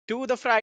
to the Friday.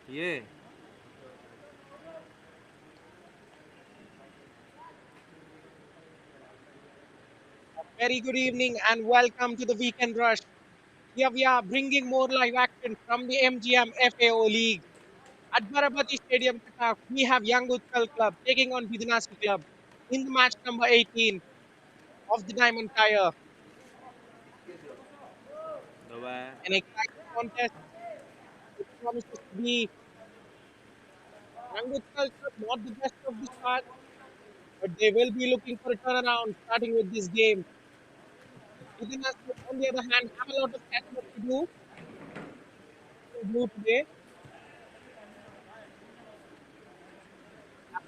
Yeah. Very good evening and welcome to the Weekend Rush. Here we are bringing more live action from the MGM FAO League. At Barabati Stadium, Cuttack, we have Young Utkal Club taking on Bidanasi Club in the match number 18 of the Diamond Tire. Bye-bye. An exciting contest. It promises to be Young Utkal Club not the best of the start, but they will be looking for a turnaround starting with this game. Bidanasi, on the other hand, have a lot of catching up to do in blue today.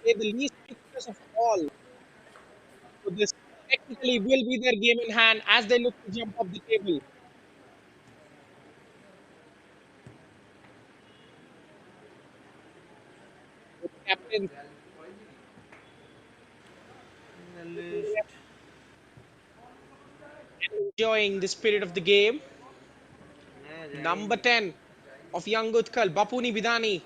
They the least fixtures of all. So this technically will be their game in hand as they look to jump up the table. With captains List. enjoying the spirit of the game. मैं Number जाएंगे 10 of Young Utkal, Bapuni Bidani,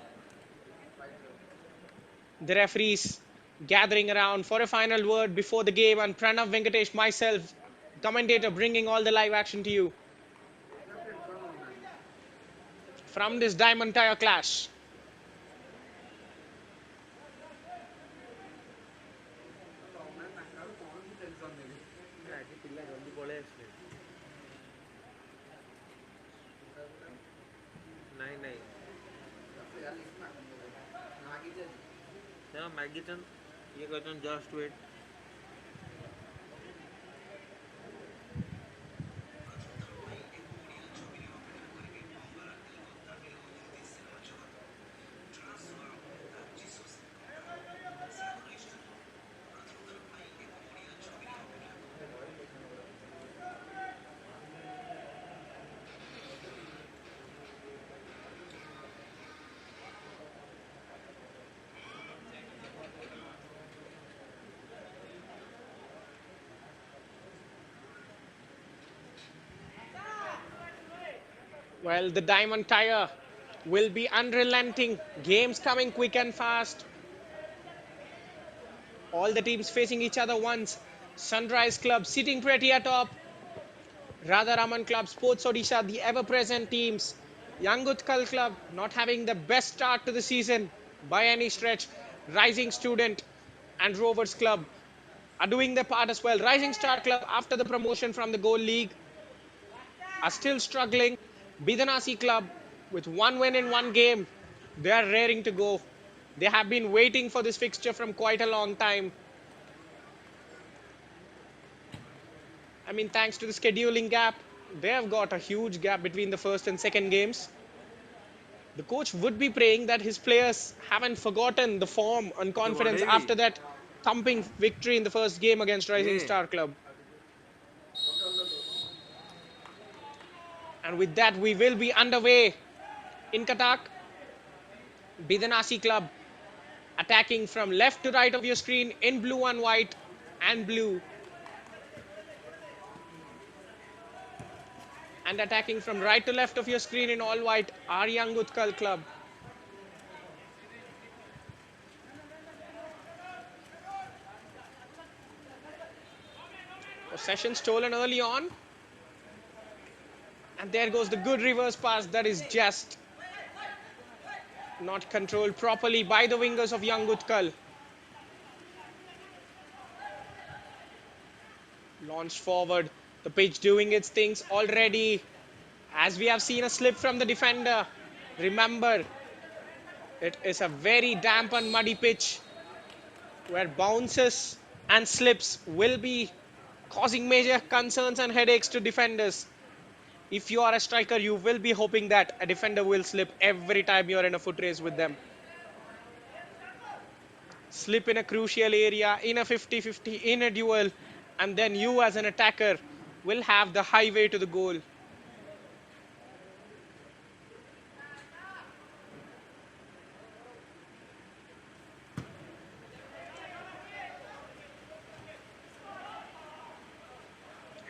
the referees gathering around for a final word before the game, and Pranav Venkatesh, myself, commentator, bringing all the live action to you from this Diamond Tire clash. ଆଜି ପିଲା ଜଲ୍ଦି ପଳେଇ ଆସିଲେ ନାଇଁ ନାଇଁ ସେମାନେ ମାଗିଛନ୍ ଇଏ କହିଛନ୍ତି just wait Well, the Diamond Tire will be unrelenting. Games coming quick and fast. All the teams facing each other once. Sunrise Club sitting pretty atop. Radharaman Club, Sports Odisha, the ever-present teams. Young Utkal Club not having the best start to the season by any stretch. Rising Student and Rovers Club are doing their part as well. Rising Star Club, after the promotion from the Gold League, are still struggling. Bidanasi Club, with one win in one game, they are raring to go. They have been waiting for this fixture from quite a long time. I mean, thanks to the scheduling gap, they have got a huge gap between the first and second games. The coach would be praying that his players haven't forgotten the form and ମୋତେ confidence ବଢ଼େଇବି after that thumping victory in the first game against Rising ଇଏ Star Club. And with that, we will be underway in Cuttack. Bidanasi Club attacking from left to right of your screen in blue and white and blue. And attacking from right to left of your screen in all white are Young Utkal Club. Possession stolen early on. And there goes the good reverse pass that is just not controlled properly by the wingers of young Utkal. Launched forward. The pitch doing its things already. As we have seen a slip from the defender. Remember, it is a very damp and muddy pitch where bounces and slips will be causing major concerns and headaches to defenders. If you are a striker, you will be hoping that a defender will slip every time you are in a foot race with them. Slip in a crucial area, in a 50-50, in a duel, and then you as an attacker will have the highway to the goal.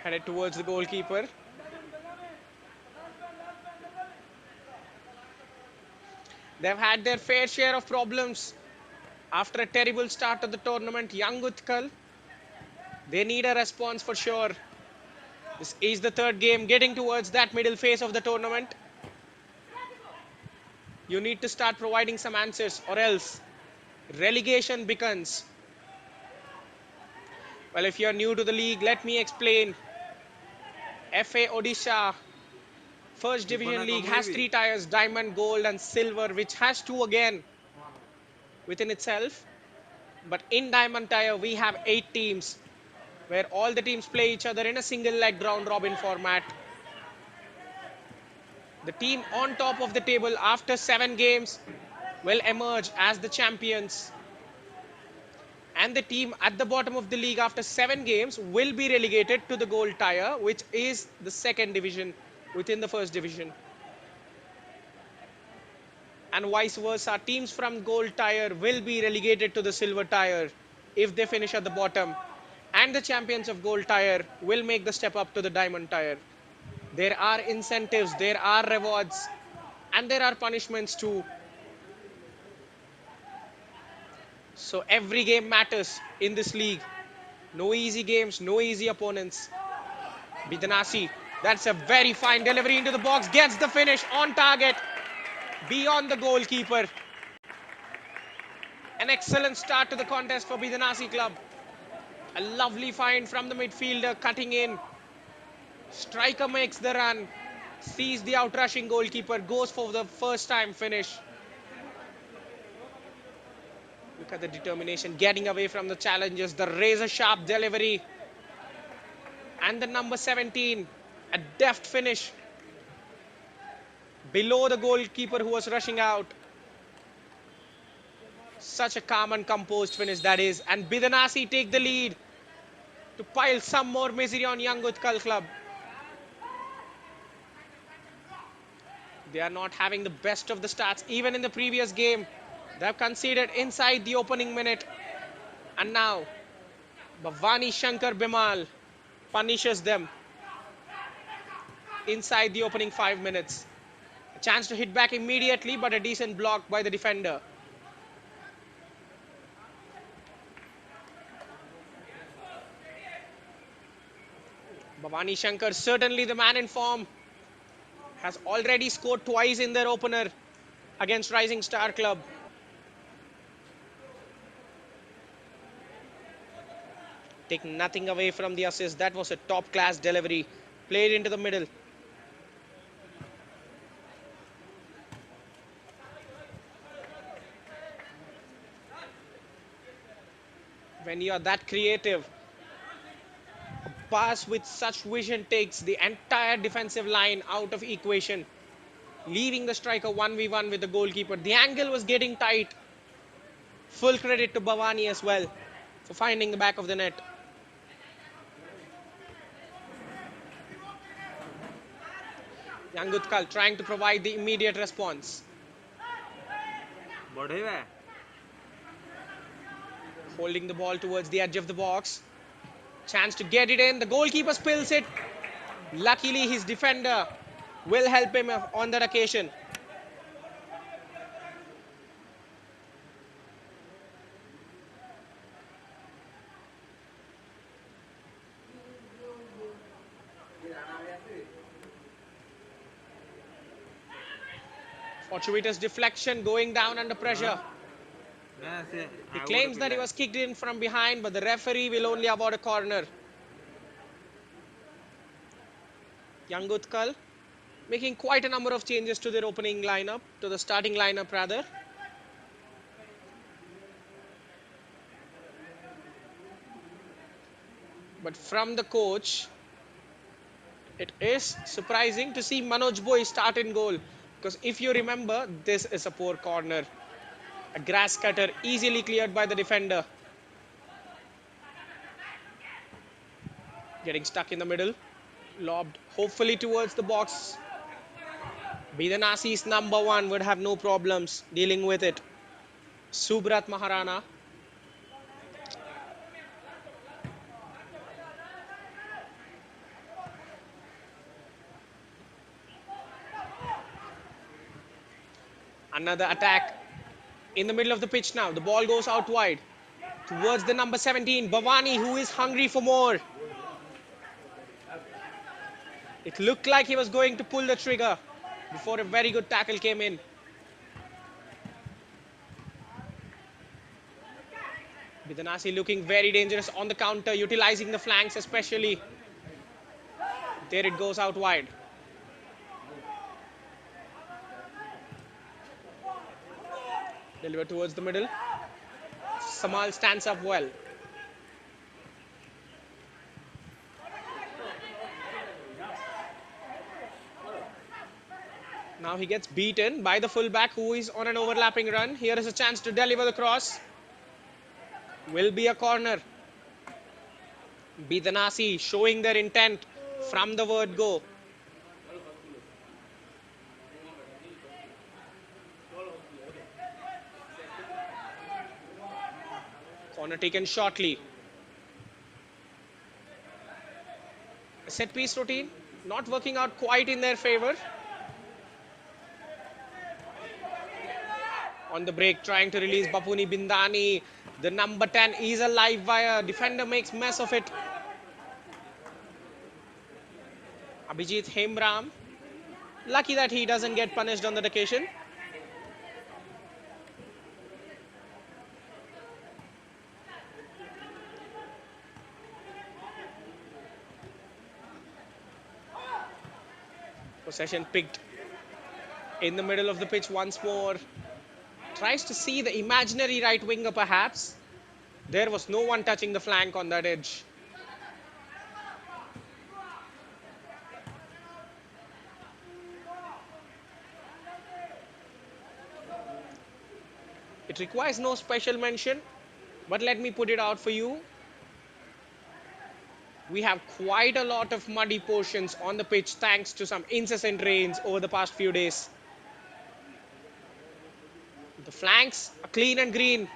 Headed towards the goalkeeper. They've had their fair share of problems after a terrible start to the tournament. Young Utkal, they need a response for sure. This is the third game, getting towards that middle phase of the tournament. You need to start providing some answers or else relegation begins. Well, if you're new to the league, let me explain. FA Odisha First Division League has 3 tiers, diamond, gold and silver, which has 2 again within itself. But in diamond tier, we have 8 teams where all the teams play each other in a single leg round robin format. The team on top of the table after 7 games will emerge as the champions. And the team at the bottom of the league after 7 games will be relegated to the gold tier, which is the second division within the first division. And vice versa, teams from gold tier will be relegated to the silver tier if they finish at the bottom. And the champions of gold tier will make the step up to the diamond tier. There are incentives, there are rewards, and there are punishments too. So every game matters in this league. No easy games, no easy opponents. Bidanasi, that's a very fine delivery into the box, gets the finish on target, beyond the goalkeeper. An excellent start to the contest for Bidanasi club. A lovely find from the midfielder, cutting in. Striker makes the run, sees the outrushing goalkeeper, goes for the first time finish. Look at the determination, getting away from the challenges, the razor sharp delivery. And the number 17, a deft finish below the goalkeeper who was rushing out. Such a calm and composed finish that is. And Bidanasi take the lead to pile some more misery on young Utkal club. They are not having the best of the starts. Even in the previous game, they have conceded inside the opening minute. And now, Bhavani Shankar Bimal punishes them inside the opening 5 minutes. A chance to hit back immediately, but a decent block by the defender. Bhavani Shankar, certainly the man in form, has already scored twice in their opener against Rising Star Club. Take nothing away from the assist. That was a top-class delivery. Played into the middle. When you are that creative, a pass with such vision takes the entire defensive line out of equation, leaving the striker 1v1 with the goalkeeper. The angle was getting tight. Full credit to Bhavani as well for finding the back of the net. Young Utkal trying to provide the immediate response. Holding the ball towards the edge of the box. Chance to get it in. The goalkeeper spills it. Luckily, his defender will help him on that occasion. Fortuitous deflection going down under pressure. He claims that he was kicked in from behind, but the referee will only award a corner. Young Utkal making quite a number of changes to their opening lineup, to the starting lineup rather. But from the coach, it is surprising to see Manoj Bhoi start in goal. Because if you remember, this is a poor corner. A grass cutter easily cleared by the defender. Getting stuck in the middle. Lobbed hopefully towards the box. Bidanasi's number 1 would have no problems dealing with it. Subrat Maharana. Another attack in the middle of the pitch now. The ball goes out wide towards the number 17, Bhavani, who is hungry for more. It looked like he was going to pull the trigger before a very good tackle came in. Bidanasi looking very dangerous on the counter, utilizing the flanks especially. There it goes out wide. Deliver towards the middle. Samal stands up well. Now he gets beaten by the fullback who is on an overlapping run. Here is a chance to deliver the cross. Will be a corner. Bidanasi showing their intent from the word go. Corner taken shortly. A set piece routine not working out quite in their favor. On the break, trying to release Bapuni Bindani. The number 10 is a live wire. Defender makes mess of it. Abhijit Hemram. Lucky that he doesn't get punished on that occasion. Possession picked in the middle of the pitch once more. Tries to see the imaginary right winger perhaps. There was no one touching the flank on that edge. It requires no special mention, but let me put it out for you. We have quite a lot of muddy portions on the pitch thanks to some incessant rains over the past few days. The flanks are clean and green.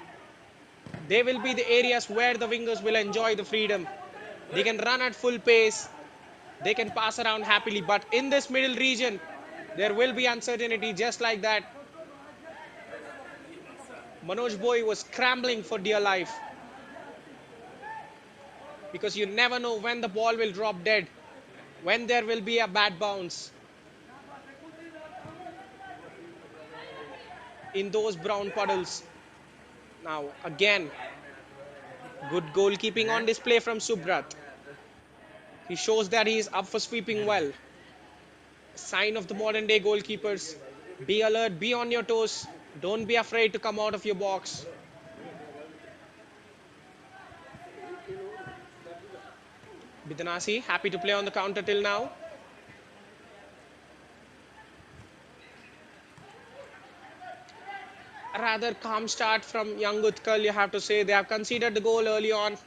They will be the areas where the wingers will enjoy the freedom. They can run at full pace. They can pass around happily. But in this middle region, there will be uncertainty just like that. Manoj Bhoi was scrambling for dear life. Because you never know when the ball will drop dead. When there will be a bad bounce. In those brown puddles. Now again, good goalkeeping on display from Subrat. He shows that he is up for sweeping well. Sign of the modern day goalkeepers. Be alert, be on your toes. Don't be afraid to come out of your box. Bidanasi happy to play on the counter till now. A rather calm start from young Utkal, you have to say. They have conceded the goal early on.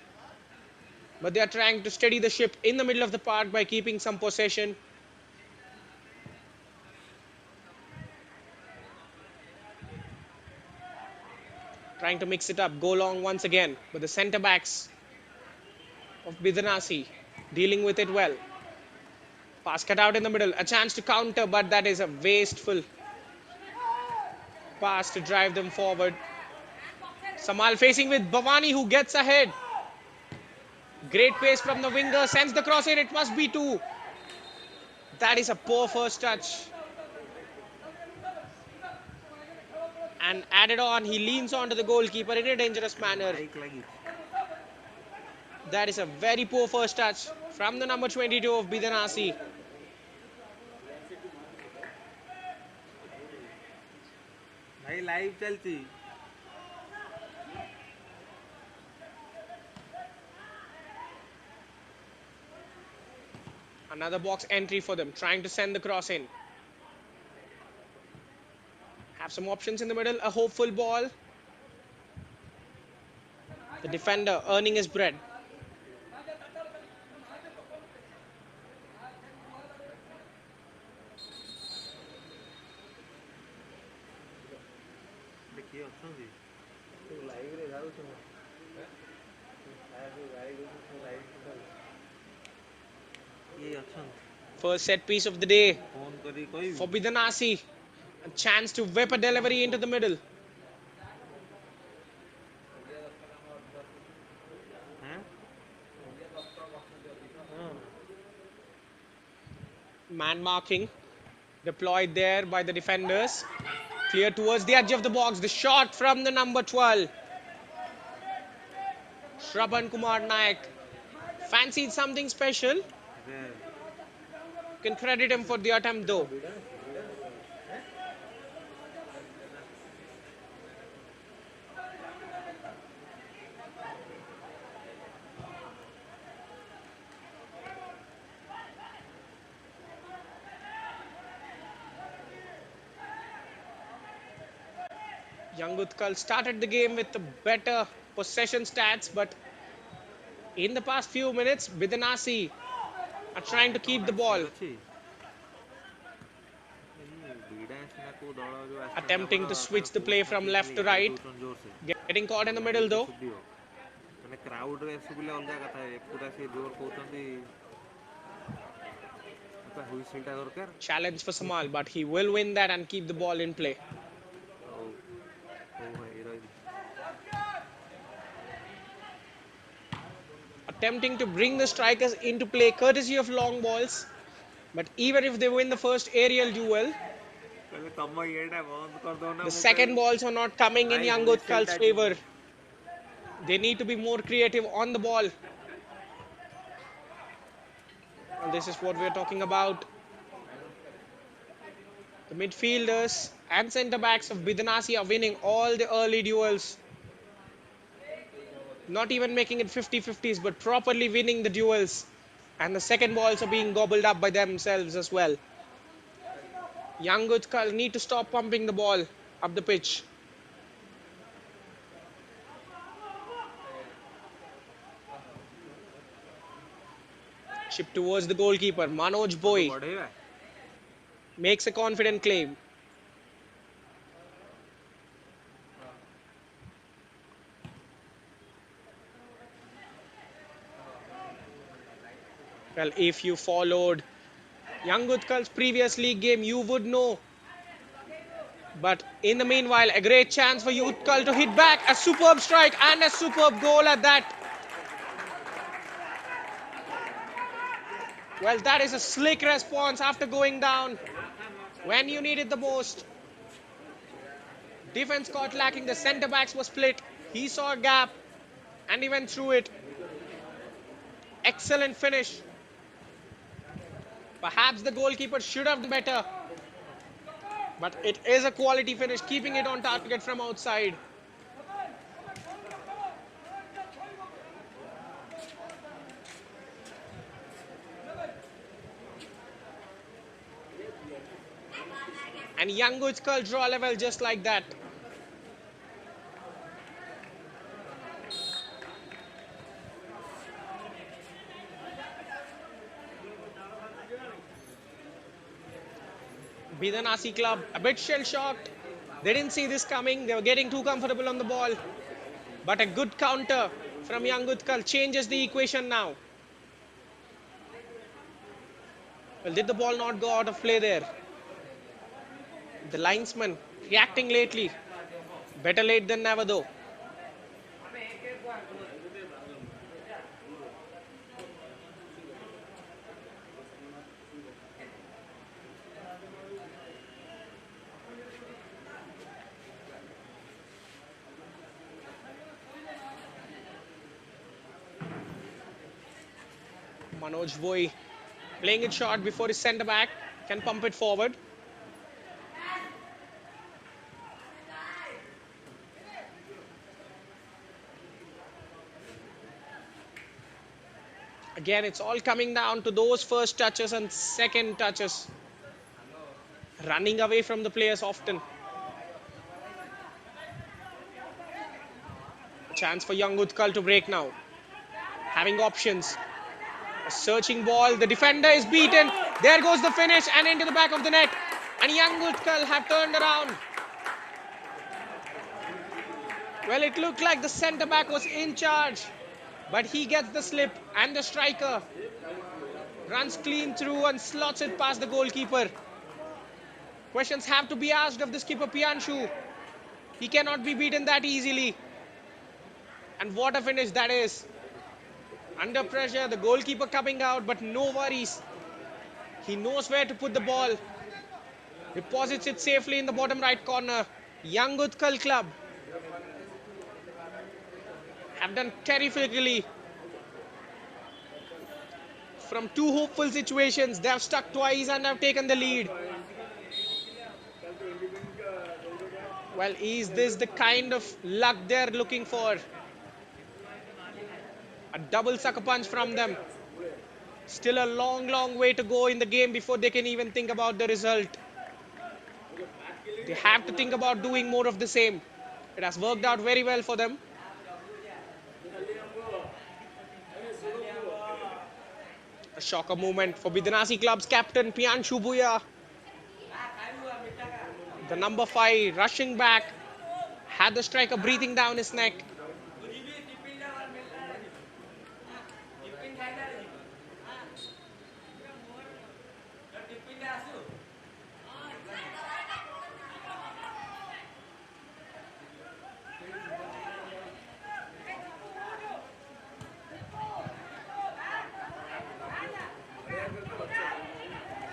But they are trying to steady the ship in the middle of the park by keeping some possession. Trying to mix it up, go long once again. But the centre backs of Bidanasi dealing with it well. Pass cut out in the middle. A chance to counter, but that is a wasteful pass to drive them forward. Samal facing with Bhavani, who gets ahead. Great pace from the winger. Sends the cross in. It must be 2. That is a poor first touch. and added on. He leans onto the goalkeeper in a dangerous manner. That is a very poor first touch from the number 22 of Bidanasi. भाई live चलती Another box entry for them, trying to send the cross in. Have some options in the middle, a hopeful ball. The defender earning his bread. देखिए ଅଛନ୍ତି live ରେ ଯାଉଛନ୍ତି ये ଅଛନ୍ତି First set piece of the day phone करी କହିବି for Bidanasi. A chance to whip a delivery into the middle. हैं Man marking deployed there by the defenders. Clear towards the edge of the box. The shot from the number 12. Shraban Kumar Naik fancied something special. Can credit him for the attempt though. Young Utkal started the game with the better possession stats, but in the past few minutes, Bidanasi are trying to keep the ball. Attempting to switch the play from left to right. Getting caught in the middle though. Challenge for Samal, but he will win that and keep the ball in play. Attempting to bring the strikers into play courtesy of long balls. But even if they win the first aerial duel, the second balls are not coming in Young Utkal's favor. They need to be more creative on the ball. And this is what we're talking about. The midfielders and centre backs of Bidanasi are winning all the early duels. Not even making it 50-50s, but properly winning the duels. And the second balls are being gobbled up by themselves as well. Young Utkal need to stop pumping the ball up the pitch. Chip towards the goalkeeper. Manoj Boy makes a confident claim. Well, if you followed Young Utkal's previous league game, you would know. But in the meanwhile, a great chance for Utkal to hit back. A superb strike and a superb goal at that. Well, that is a slick response after going down when you need it the most. Defense caught lacking. The centre backs were split. He saw a gap and he went through it. Excellent finish. Perhaps the goalkeeper should have done better. But it is a quality finish, keeping it on target from outside. And Young Utkal draw level just like that. Bidanasi club a bit shell-shocked. They didn't see this coming. They were getting too comfortable on the ball. But a good counter from Young Utkal changes the equation now. Well, did the ball not go out of play there? The linesman reacting lately. Better late than never though. Manoj Boy playing it short before his centre back can pump it forward. Again, it's all coming down to those first touches and second touches. Running away from the players often. A chance for young Utkal to break now. Having options. A searching ball. The defender is beaten. There goes the finish and into the back of the net. And young Utkal have turned around. Well, it looked like the centre back was in charge. But he gets the slip and the striker runs clean through and slots it past the goalkeeper. Questions have to be asked of the skipper Pianshu. He cannot be beaten that easily. And what a finish that is. Under pressure, the goalkeeper coming out, but no worries. He knows where to put the ball. Deposits it safely in the bottom right corner. Young Utkal club have done terrifically. From two hopeful situations, they have stuck twice and have taken the lead. Well, is this the kind of luck they're looking for? A double sucker punch from them. Still a long way to go in the game before they can even think about the result. They have to think about doing more of the same. It has worked out very well for them. A shocker moment for Bidanasi club's captain Pianshu Bhuya. The number 5 rushing back had the striker breathing down his neck.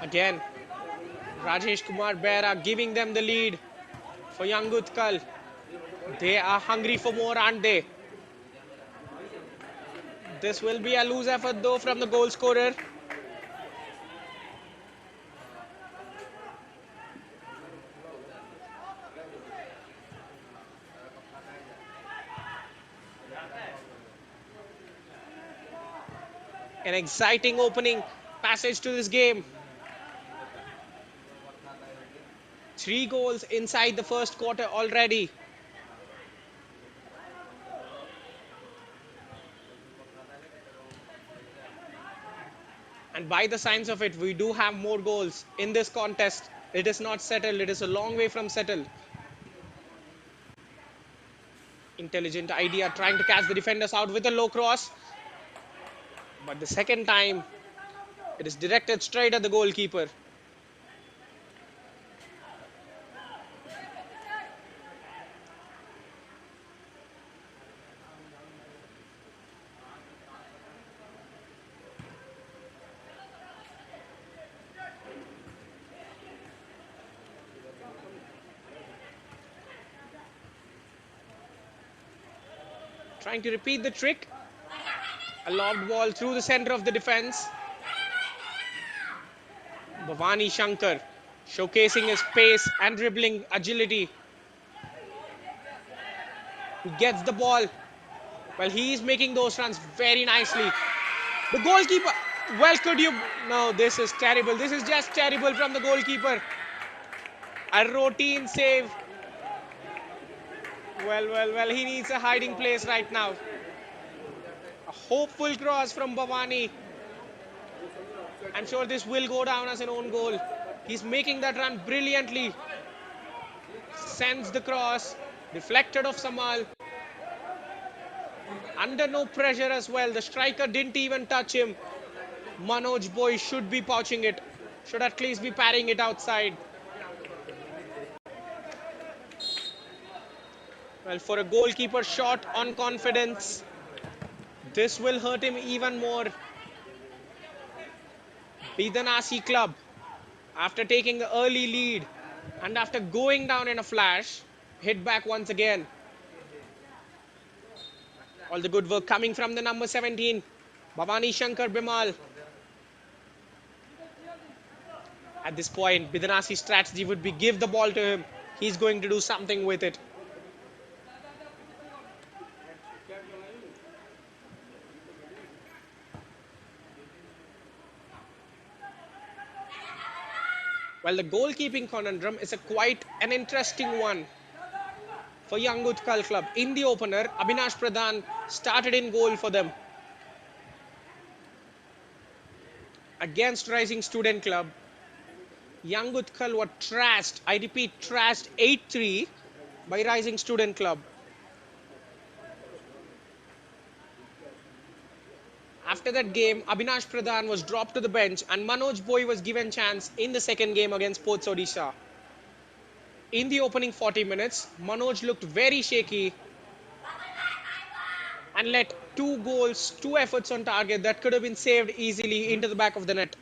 Again, Rajesh Kumar Bera giving them the lead for young Utkal. They are hungry for more, aren't they? This will be a loose effort though from the goal scorer. An exciting opening passage to this game. 3 goals inside the first quarter already. And by the signs of it, we do have more goals in this contest. It is not settled. It is a long way from settled. Intelligent idea, trying to catch the defenders out with a low cross. But the second time, it is directed straight at the goalkeeper. Trying to repeat the trick. A lobbed ball through the center of the defense. Bhavani Shankar showcasing his pace and dribbling agility. He gets the ball. Well, he is making those runs very nicely. The goalkeeper. Well, could you... No, this is terrible. This is just terrible from the goalkeeper. A routine save. Well, he needs a hiding place right now. A hopeful cross from Bhavani. I'm sure this will go down as an own goal. He's making that run brilliantly. Sends the cross. Deflected off Samal. Under no pressure as well. The striker didn't even touch him. Manoj Boy should be pouching it. Should at least be parrying it outside. Well, for a goalkeeper short on confidence, this will hurt him even more. Bidanasi club, after taking the early lead and after going down in a flash, hit back once again. All the good work coming from the number 17, Bhavani Shankar Bimal. At this point, Bidanasi's strategy would be give the ball to him. He's going to do something with it. Well, the goalkeeping conundrum is quite an interesting one for young Utkal club. In the opener, Abhinash Pradhan started in goal for them against Rising Student Club. Young Utkal were trashed, I repeat, trashed 8-3 by Rising Student Club. After that game, Abhinash Pradhan was dropped to the bench and Manoj Boy was given chance in the second game against Sports Odisha. In the opening 40 minutes, Manoj looked very shaky and let 2 efforts on target that could have been saved easily into the back of the net.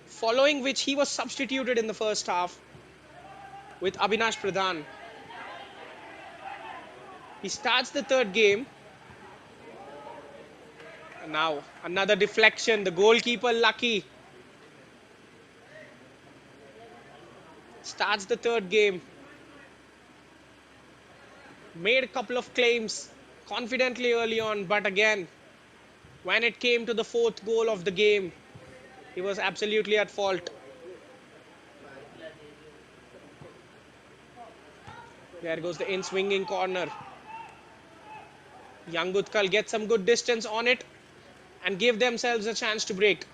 Following which he was substituted in the first half with Abhinash Pradhan. He starts the third game. And now another deflection, the goalkeeper lucky. Starts the third game. Made a couple of claims confidently early on, but again, when it came to the fourth goal of the game, he was absolutely at fault. There goes the in-swinging corner. Young Utkal get some good distance on it and give themselves a chance to break.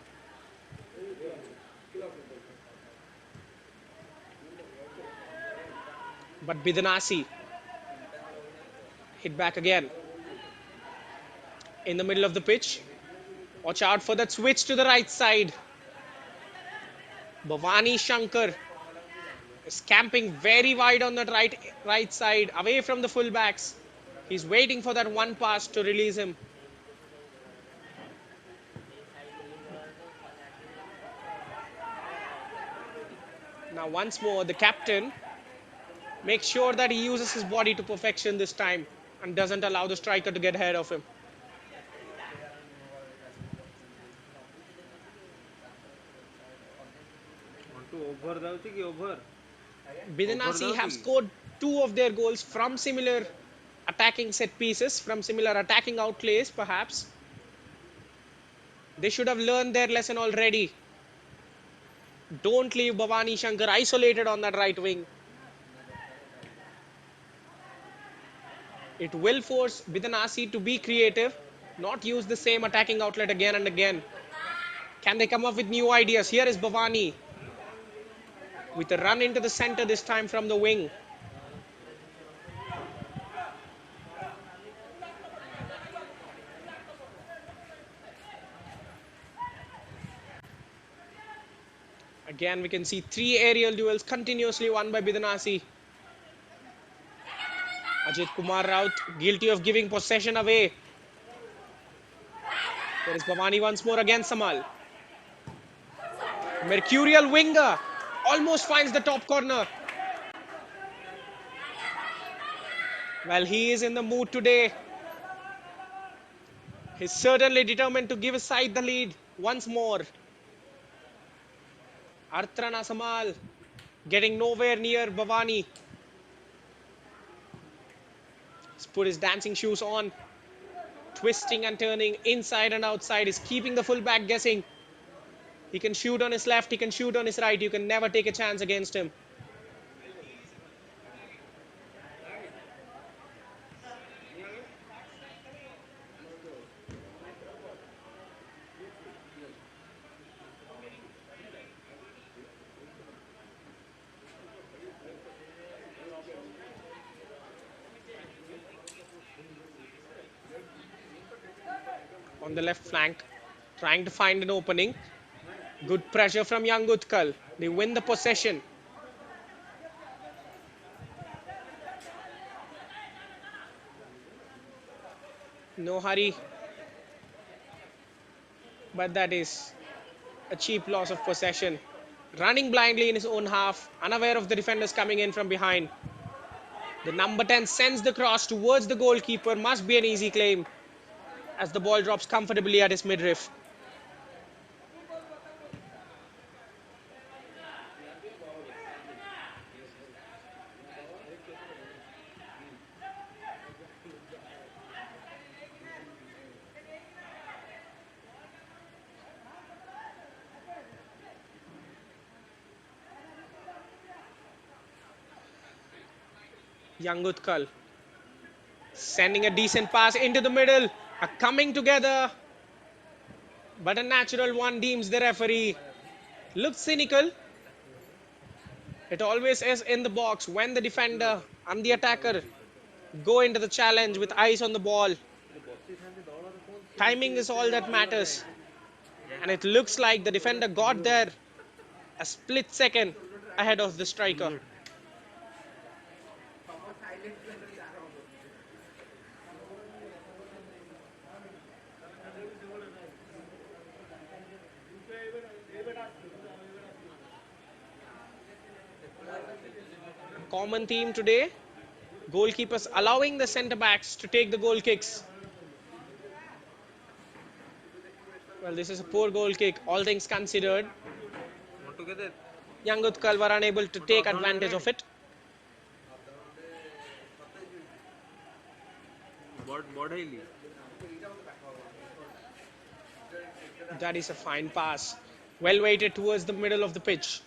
But Bidanasi hit back again. In the middle of the pitch. Watch out for that switch to the right side. Bhavani Shankar is camping very wide on that right side, away from the fullbacks. He's waiting for that one pass to release him. Now once more, the captain makes sure that he uses his body to perfection this time and doesn't allow the striker to get ahead of him. Bidanasi have scored 2 of their goals from similar attacking set pieces, from similar attacking outlays perhaps. They should have learned their lesson already. Don't leave Bhavani Shankar isolated on that right wing. It will force Bidanasi to be creative, not use the same attacking outlet again and again. Can they come up with new ideas? Here is Bhavani with a run into the center this time from the wing. Again, we can see 3 aerial duels continuously won by Bidanasi. Ajit Kumar Raut guilty of giving possession away. There is Bhavani once more against Samal. Mercurial winger almost finds the top corner. Well, he is in the mood today. He's certainly determined to give his side the lead once more. Artrana Samal getting nowhere near Bhavani. He's put his dancing shoes on. Twisting and turning inside and outside. He's keeping the fullback guessing. He can shoot on his left, he can shoot on his right. You can never take a chance against him. On the left flank, trying to find an opening. Good pressure from young Utkal. They win the possession. No hurry. But that is a cheap loss of possession. Running blindly in his own half, unaware of the defenders coming in from behind. The number 10 sends the cross towards the goalkeeper. Must be an easy claim as the ball drops comfortably at his midriff. Young Utkal sending a decent pass into the middle. A coming together, but a natural one, deems the referee. Looks cynical. It always is in the box when the defender and the attacker go into the challenge with eyes on the ball. Timing is all that matters. And it looks like the defender got there a split second ahead of the striker. Common theme today, goalkeepers allowing the centre backs to take the goal kicks. Well, this is a poor goal kick, all things considered. Young Utkal were unable to take advantage of it. That is a fine pass. Well weighted towards the middle of the pitch.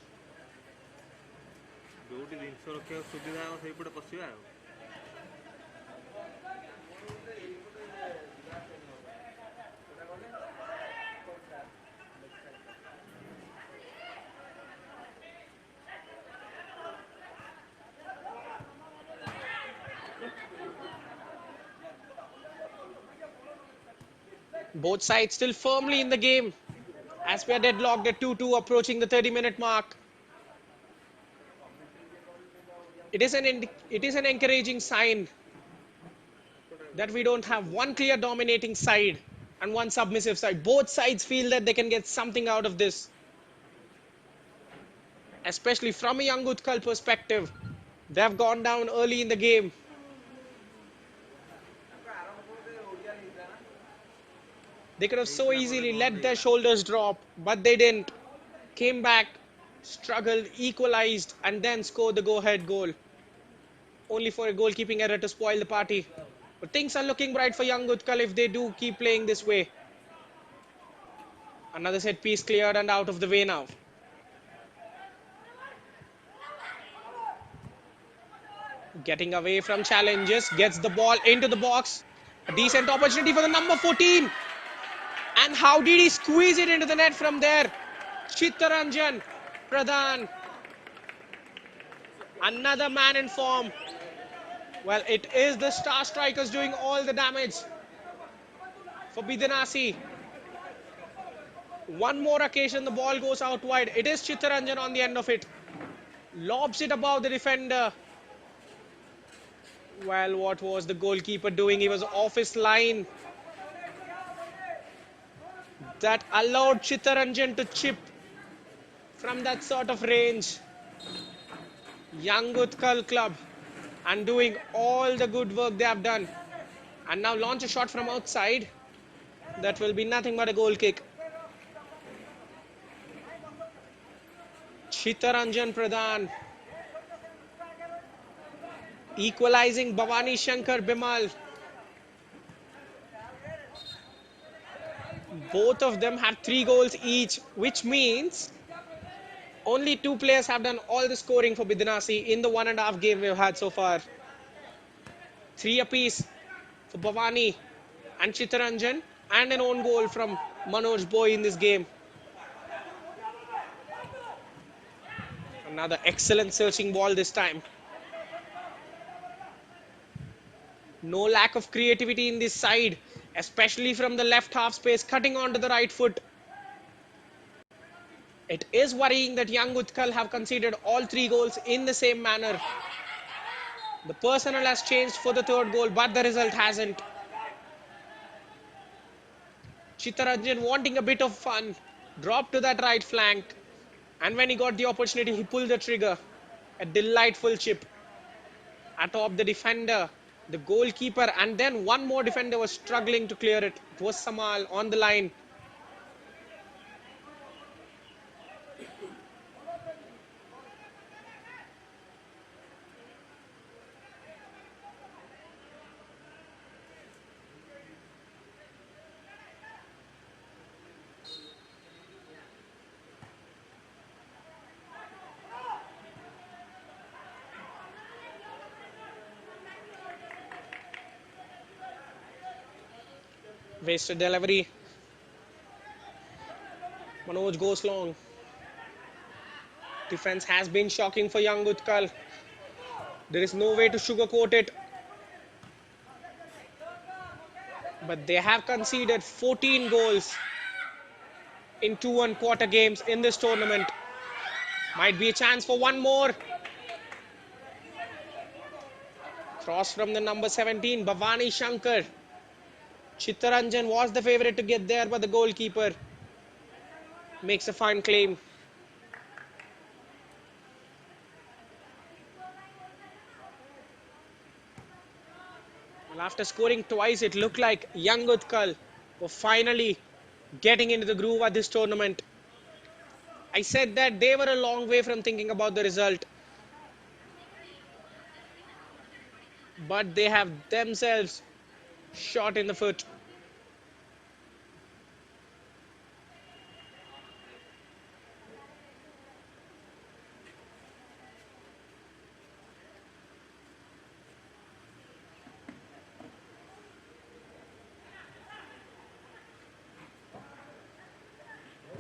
Both sides still firmly in the game as we are deadlocked at 2-2, approaching the 30-minute mark. It is an encouraging sign that we don't have one clear dominating side and one submissive side. Both sides feel that they can get something out of this. Especially from a Young Utkal perspective, they have gone down early in the game. They could have so easily let their shoulders drop, but they didn't. Came back, struggled, equalized, and then scored the go-ahead goal. Only for a goalkeeping error to spoil the party. But things are looking bright for Young Utkal if they do keep playing this way. Another set piece cleared and out of the way now. Getting away from challenges, gets the ball into the box. A decent opportunity for the number 14. And how did he squeeze it into the net from there? Chittaranjan Pradhan. Another man in form. Well, it is the star strikers doing all the damage for Bidanasi. One more occasion, the ball goes out wide. It is Chittaranjan on the end of it. Lobs it above the defender. Well, what was the goalkeeper doing? He was off his line. That allowed Chittaranjan to chip from that sort of range. Young Utkal club and doing all the good work they have done. And now launch a shot from outside. That will be nothing but a goal kick. Chittaranjan Pradhan equalizing Bhavani Shankar Bimal. Both of them have 3 goals each, which means only 2 players have done all the scoring for Bidanasi in the 1.5 game we've had so far. 3 apiece for Bhavani and Chittaranjan, and an own goal from Manoj Boy in this game. Another excellent searching ball this time. No lack of creativity in this side, especially from the left half space, cutting onto the right foot. It is worrying that Young Utkal have conceded all 3 goals in the same manner. The personnel has changed for the 3rd goal, but the result hasn't. Chittaranjan wanting a bit of fun, dropped to that right flank, and when he got the opportunity, he pulled the trigger. A delightful chip atop the defender, the goalkeeper, and then one more defender was struggling to clear it. It was Samal on the line. Wasted delivery. Manoj goes long. Defense has been shocking for young Utkal. There is no way to sugarcoat it. But they have conceded 14 goals in 2 1/4 games in this tournament. Might be a chance for one more. Cross from the number 17, Bhavani Shankar. Chittaranjan was the favourite to get there, but the goalkeeper makes a fine claim. Well, after scoring twice, it looked like young Utkal were finally getting into the groove at this tournament. I said that they were a long way from thinking about the result, but they have themselves shot in the foot.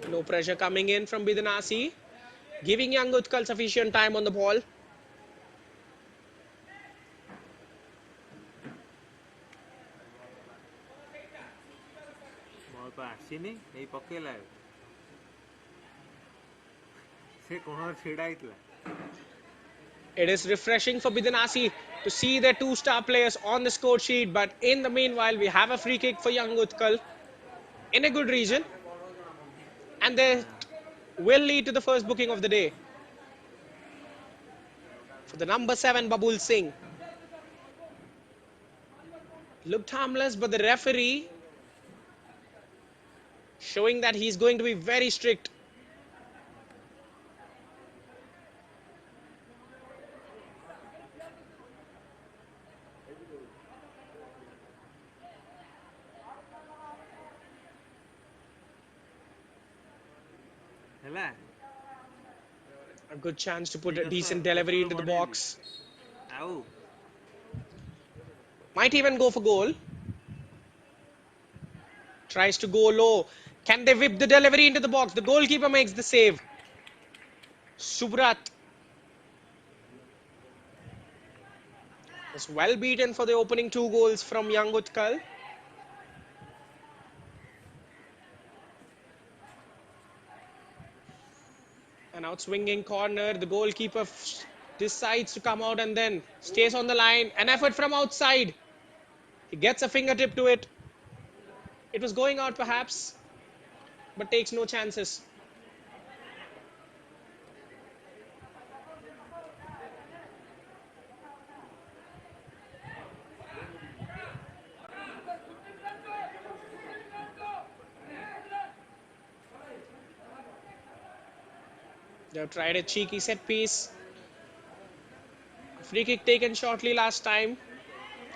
No pressure coming in from Bidanasi, giving young Utkal sufficient time on the ball. Ball ତ ଆସିନି ଏଇ ପକେଇଲା ସେ କୋଣରେ ଛିଡ଼ା ହେଇଥିଲା It is refreshing for Bidanasi to see their two-star players on the score sheet, but in the meanwhile, we have a free kick for young Utkal in a good region, and they will lead to the first booking of the day for the number 7, Babul Singh. Looked harmless, but the referee showing that he's going to be very strict. ହେଲା A good chance to put a decent delivery into the box. ଆଉ Might even go for goal. Tries to go low. Can they whip the delivery into the box? The goalkeeper makes the save. Subrat was well beaten for the opening 2 goals from young Utkal. An out-swinging corner. The goalkeeper decides to come out and then stays on the line. An effort from outside. He gets a fingertip to it. It was going out perhaps, but takes no chances. They have tried a cheeky set piece. Free kick taken shortly last time.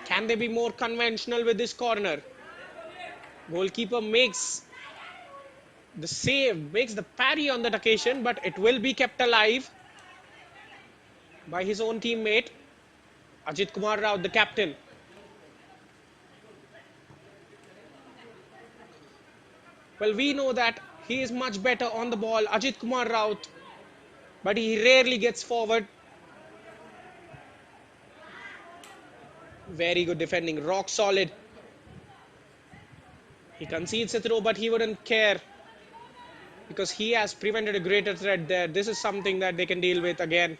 Can they be more conventional with this corner? Goalkeeper makes the save, makes the parry on that occasion, but it will be kept alive by his own teammate, Ajit Kumar Rao, the captain. Well, we know that he is much better on the ball, Ajit Kumar Rao, but he rarely gets forward. Very good defending, rock solid. He concedes a throw, but he wouldn't care because he has prevented a greater threat there. This is something that they can deal with again.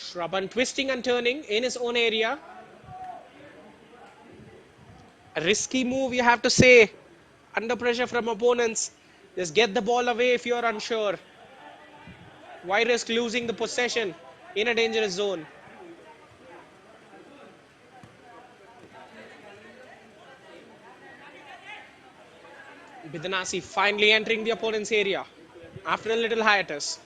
Shraban twisting and turning in his own area. A risky move, you have to say, under pressure from opponents. Just get the ball away if you're unsure. Why risk losing the possession in a dangerous zone? Bidanasi finally entering the opponent's area after a little hiatus.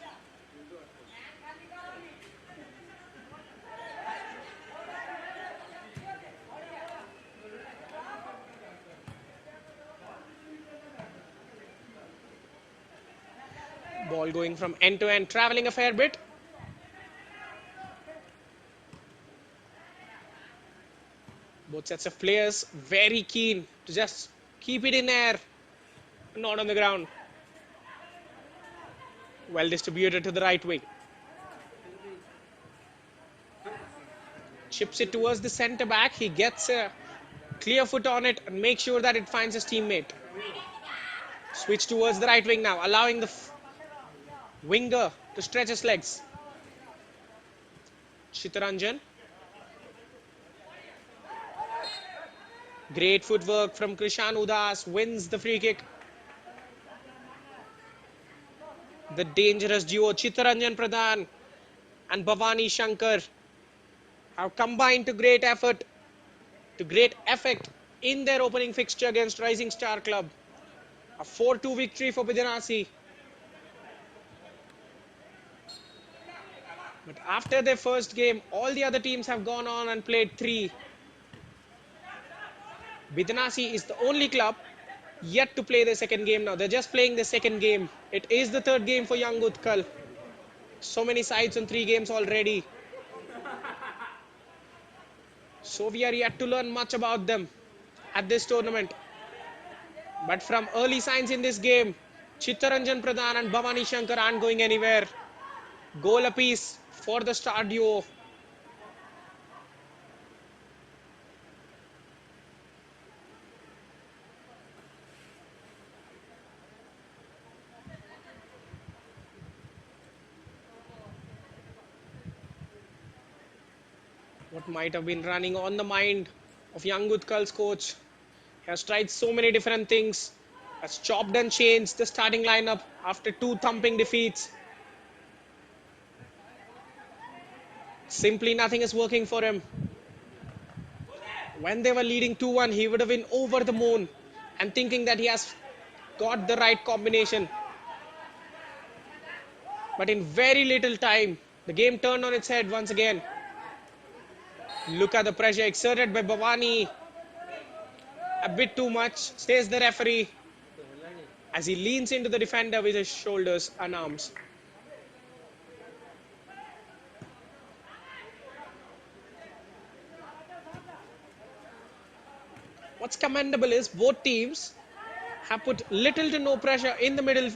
Ball going from end to end, traveling a fair bit. Both sets of players very keen to just keep it in air, not on the ground. Well distributed to the right wing. Chips it towards the centre back. He gets a clear foot on it and makes sure that it finds his teammate. Switch towards the right wing now, allowing the winger to stretch his legs. Chittaranjan. Great footwork from Krishan Udas, wins the free kick. The dangerous duo Chittaranjan Pradhan and Bhavani Shankar have combined to great effort, to great effect in their opening fixture against Rising Star Club. A 4-2 victory for Bidanasi. But after their first game, all the other teams have gone on and played 3. Bidanasi is the only club yet to play their second game now. They're just playing the second game. It is the third game for young Utkal. So many sides on 3 games already. So we are yet to learn much about them at this tournament. But from early signs in this game, Chittaranjan Pradhan and Bhavani Shankar aren't going anywhere. Goal apiece for the star duo. What might have been running on the mind of young Utkal's coach? He has tried so many different things, has chopped and changed the starting lineup after 2 thumping defeats. Simply nothing is working for him. When they were leading 2-1, he would have been over the moon and thinking that he has got the right combination. But in very little time, the game turned on its head once again. Look at the pressure exerted by Bhavani. A bit too much, says the referee, as he leans into the defender with his shoulders and arms. What's commendable is both teams have put little to no pressure in the middle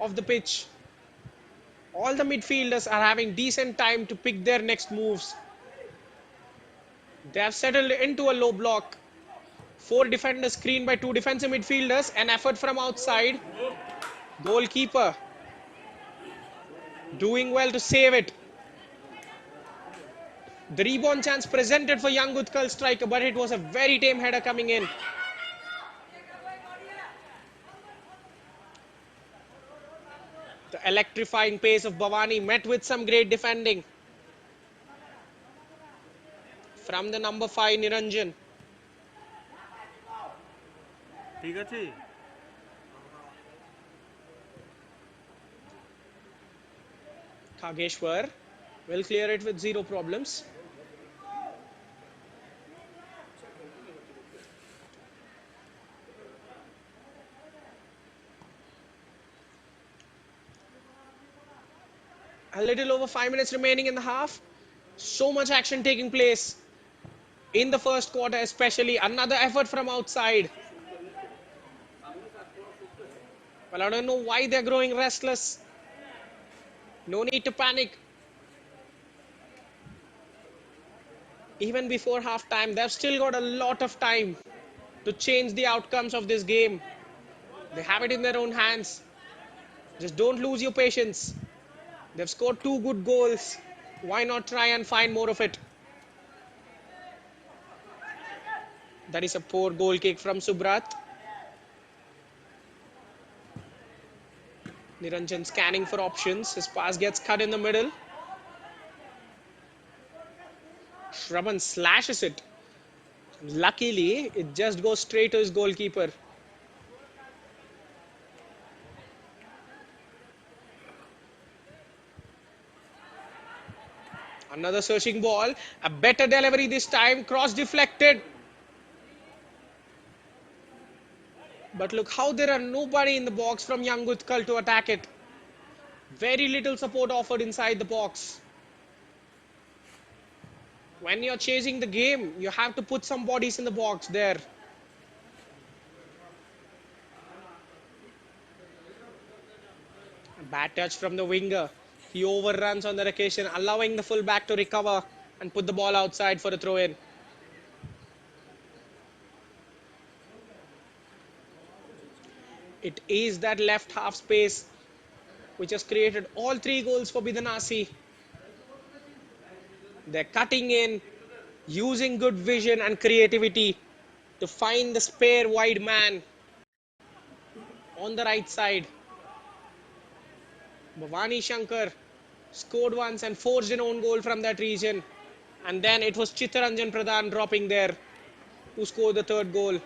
of the pitch. All the midfielders are having decent time to pick their next moves. They have settled into a low block. 4 defenders screened by 2 defensive midfielders. An effort from outside. Goalkeeper doing well to save it. The rebound chance presented for young Utkal striker, but it was a very tame header coming in. The electrifying pace of Bhavani met with some great defending from the number 5 Niranjan. ঠিক আছে Khageshwar will clear it with 0 problems. A little over 5 minutes remaining in the half. So much action taking place in the first quarter, especially. Another effort from outside. Well, I don't know why they're growing restless. No need to panic. Even before half-time, they've still got a lot of time to change the outcomes of this game. They have it in their own hands. Just don't lose your patience. They've scored 2 good goals. Why not try and find more of it? That is a poor goal kick from Subrat. Niranjan scanning for options. His pass gets cut in the middle. Shravan slashes it. Luckily, it just goes straight to his goalkeeper. Another searching ball. A better delivery this time. Cross deflected. But look how there are nobody in the box from young Utkal to attack it. Very little support offered inside the box. When you're chasing the game, you have to put some bodies in the box there. A bad touch from the winger. He overruns on that occasion, allowing the fullback to recover and put the ball outside for a throw-in. It is that left half space which has created all 3 goals for Bidanasi. They're cutting in, using good vision and creativity to find the spare wide man on the right side. Bhavani Shankar scored once and forced an own goal from that region. And then it was Chittaranjan Pradhan dropping there, who scored the 3rd goal.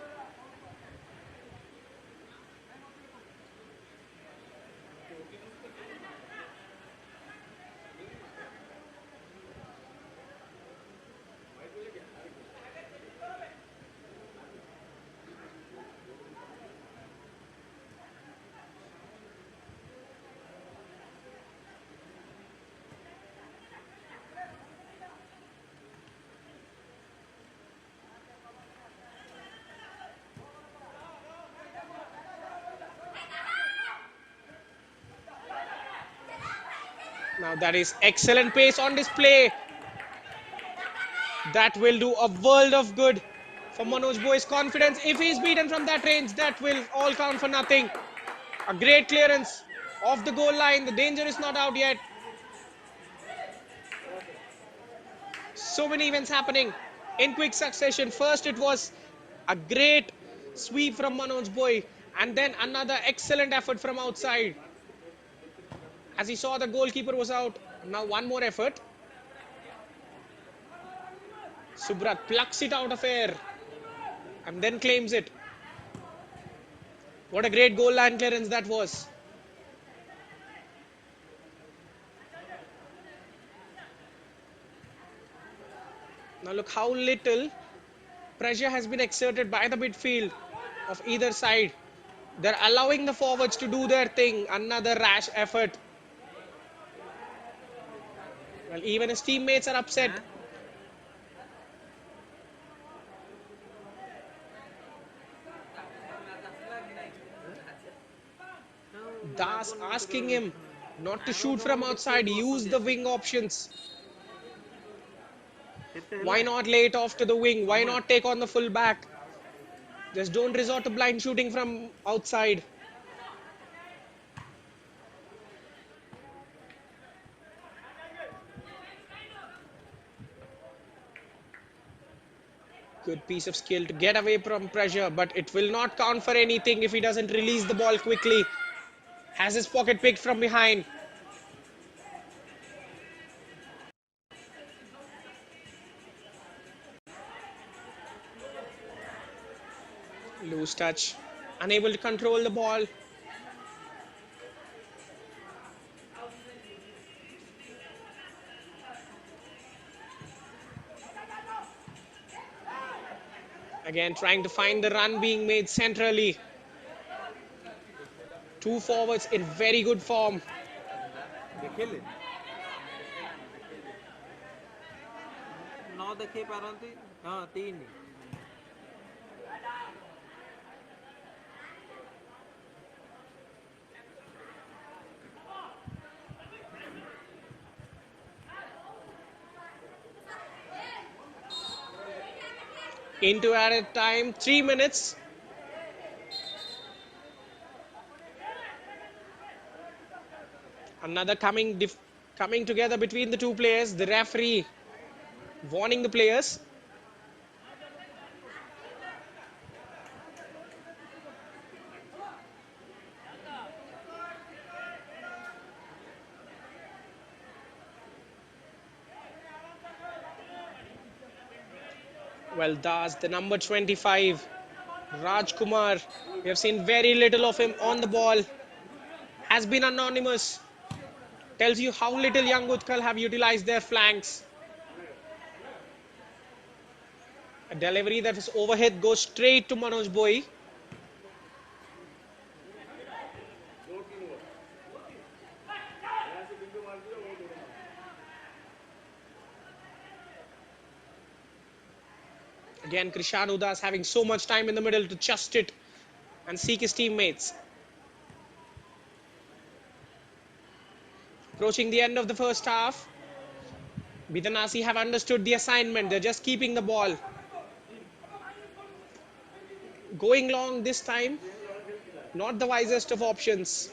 Now that is excellent pace on display. That will do a world of good for Manoj Boy's confidence. If he's beaten from that range, that will all count for nothing. A great clearance off the goal line. The danger is not out yet. So many events happening in quick succession. First, it was a great sweep from Manoj Boy, and then another excellent effort from outside. As he saw the goalkeeper was out, now one more effort. Subrat plucks it out of air and then claims it. What a great goal line clearance that was. Now look how little pressure has been exerted by the midfield of either side. They're allowing the forwards to do their thing. Another rash effort. Well, even his teammates are upset. Das asking him not to shoot from outside, use the wing options. Why not lay it off to the wing? Why not take on the full back? Just don't resort to blind shooting from outside. Good piece of skill to get away from pressure, but it will not count for anything if he doesn't release the ball quickly. Has his pocket picked from behind. Loose touch. Unable to control the ball. Again, trying to find the run being made centrally. 2 forwards in very good form. ଦେଖିଲେ ନ ଦେଖେଇ ପାରନ୍ତି ହଁ 3 Into added time, 3 minutes. Another coming together between the 2 players. The referee warning the players. Well, Das, the number 25, Rajkumar, we have seen very little of him on the ball. Has been anonymous. Tells you how little young Utkal have utilized their flanks. A delivery that is overhead goes straight to Manoj Bhoi. Again, Krishan Udas having so much time in the middle to just it and seek his teammates. Approaching the end of the first half, Bidanasi have understood the assignment. They're just keeping the ball. Going long this time, not the wisest of options.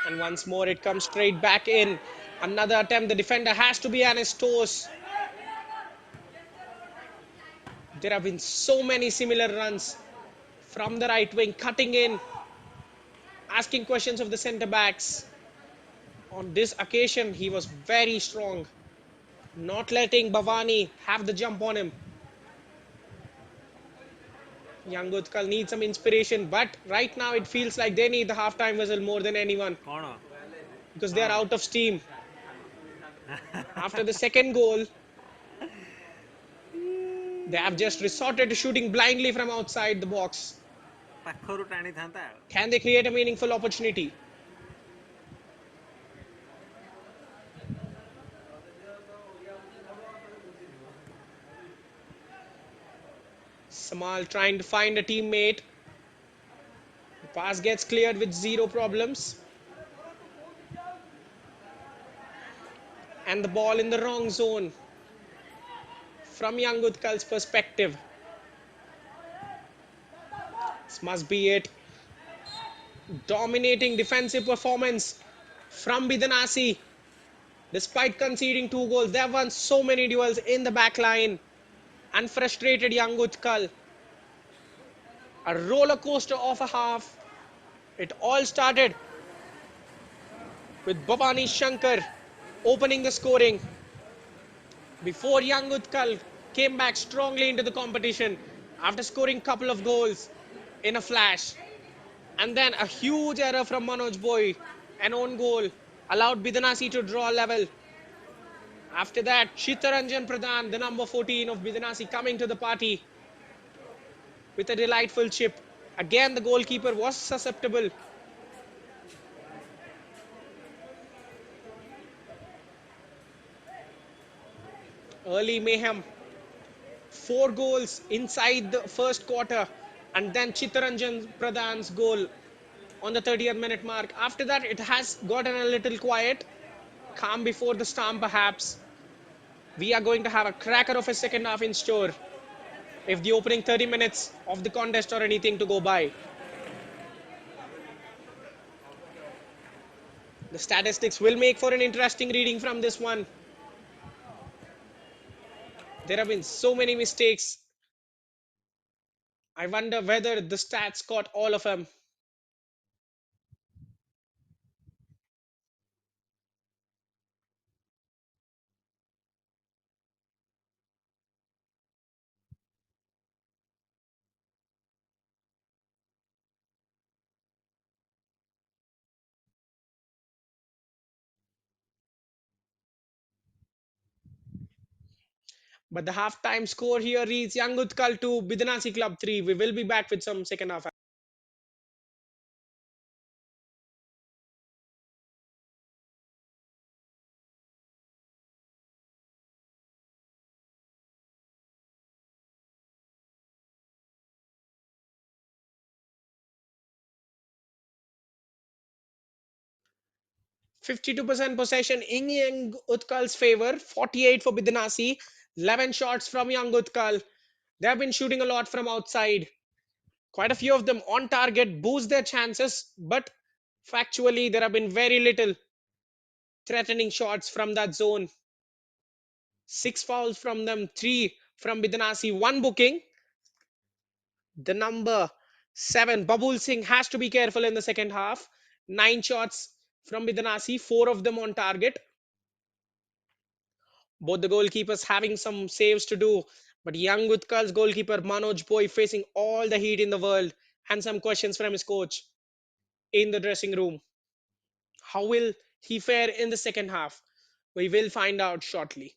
And once more, it comes straight back in. Another attempt. The defender has to be on his toes. There have been so many similar runs from the right wing, cutting in, asking questions of the centre backs. On this occasion, he was very strong, not letting Bhavani have the jump on him. Young Utkal needs some inspiration, but right now it feels like they need the halftime whistle more than anyone କ'ଣ because they are କ'ଣ out of steam. After the second goal, they have just resorted to shooting blindly from outside the box. ପାଖରୁ ଟାଣିଥାନ୍ତା ଆଉ। Can they create a meaningful opportunity? Samal trying to find a teammate. The pass gets cleared with zero problems. And the ball in the wrong zone from Young Utkal's perspective. This must be it. Dominating defensive performance from Bidanasi. Despite conceding 2 goals, they have won so many duels in the back line and frustrated Young Utkal. A roller coaster of a half. It all started with Bhavani Shankar opening the scoring before Young Utkal came back strongly into the competition after scoring a couple of goals in a flash. And then a huge error from Manoj Boy, an own goal, allowed Bidanasi to draw level. After that, Chittaranjan Pradhan, the number 14 of Bidanasi, coming to the party with a delightful chip. Again, the goalkeeper was susceptible. Early mayhem. 4 goals inside the first quarter. And then Chittaranjan Pradhan's goal on the 30th minute mark. After that, it has gotten a little quiet. Calm before the storm, perhaps. We are going to have a cracker of a second half in store if the opening 30 minutes of the contest or anything to go by. The statistics will make for an interesting reading from this one. There have been so many mistakes. I wonder whether the stats caught all of them. But the halftime score here reads Young Utkal 2, Bidanasi Club 3. We will be back with some second half. 52% possession in Young Utkal's favor, 48 for Bidanasi, 11 shots from Young Utkal. They have been shooting a lot from outside. Quite a few of them on target boost their chances, but factually, there have been very little threatening shots from that zone. 6 fouls from them, 3 from Bidanasi, 1 booking. The number 7, Babul Singh, has to be careful in the second half. 9 shots from Bidanasi, 4 of them on target. Both the goalkeepers having some saves to do, but Young Utkal's goalkeeper Manoj Boy facing all the heat in the world and some questions from his coach in the dressing room. How will he fare in the second half? We will find out shortly.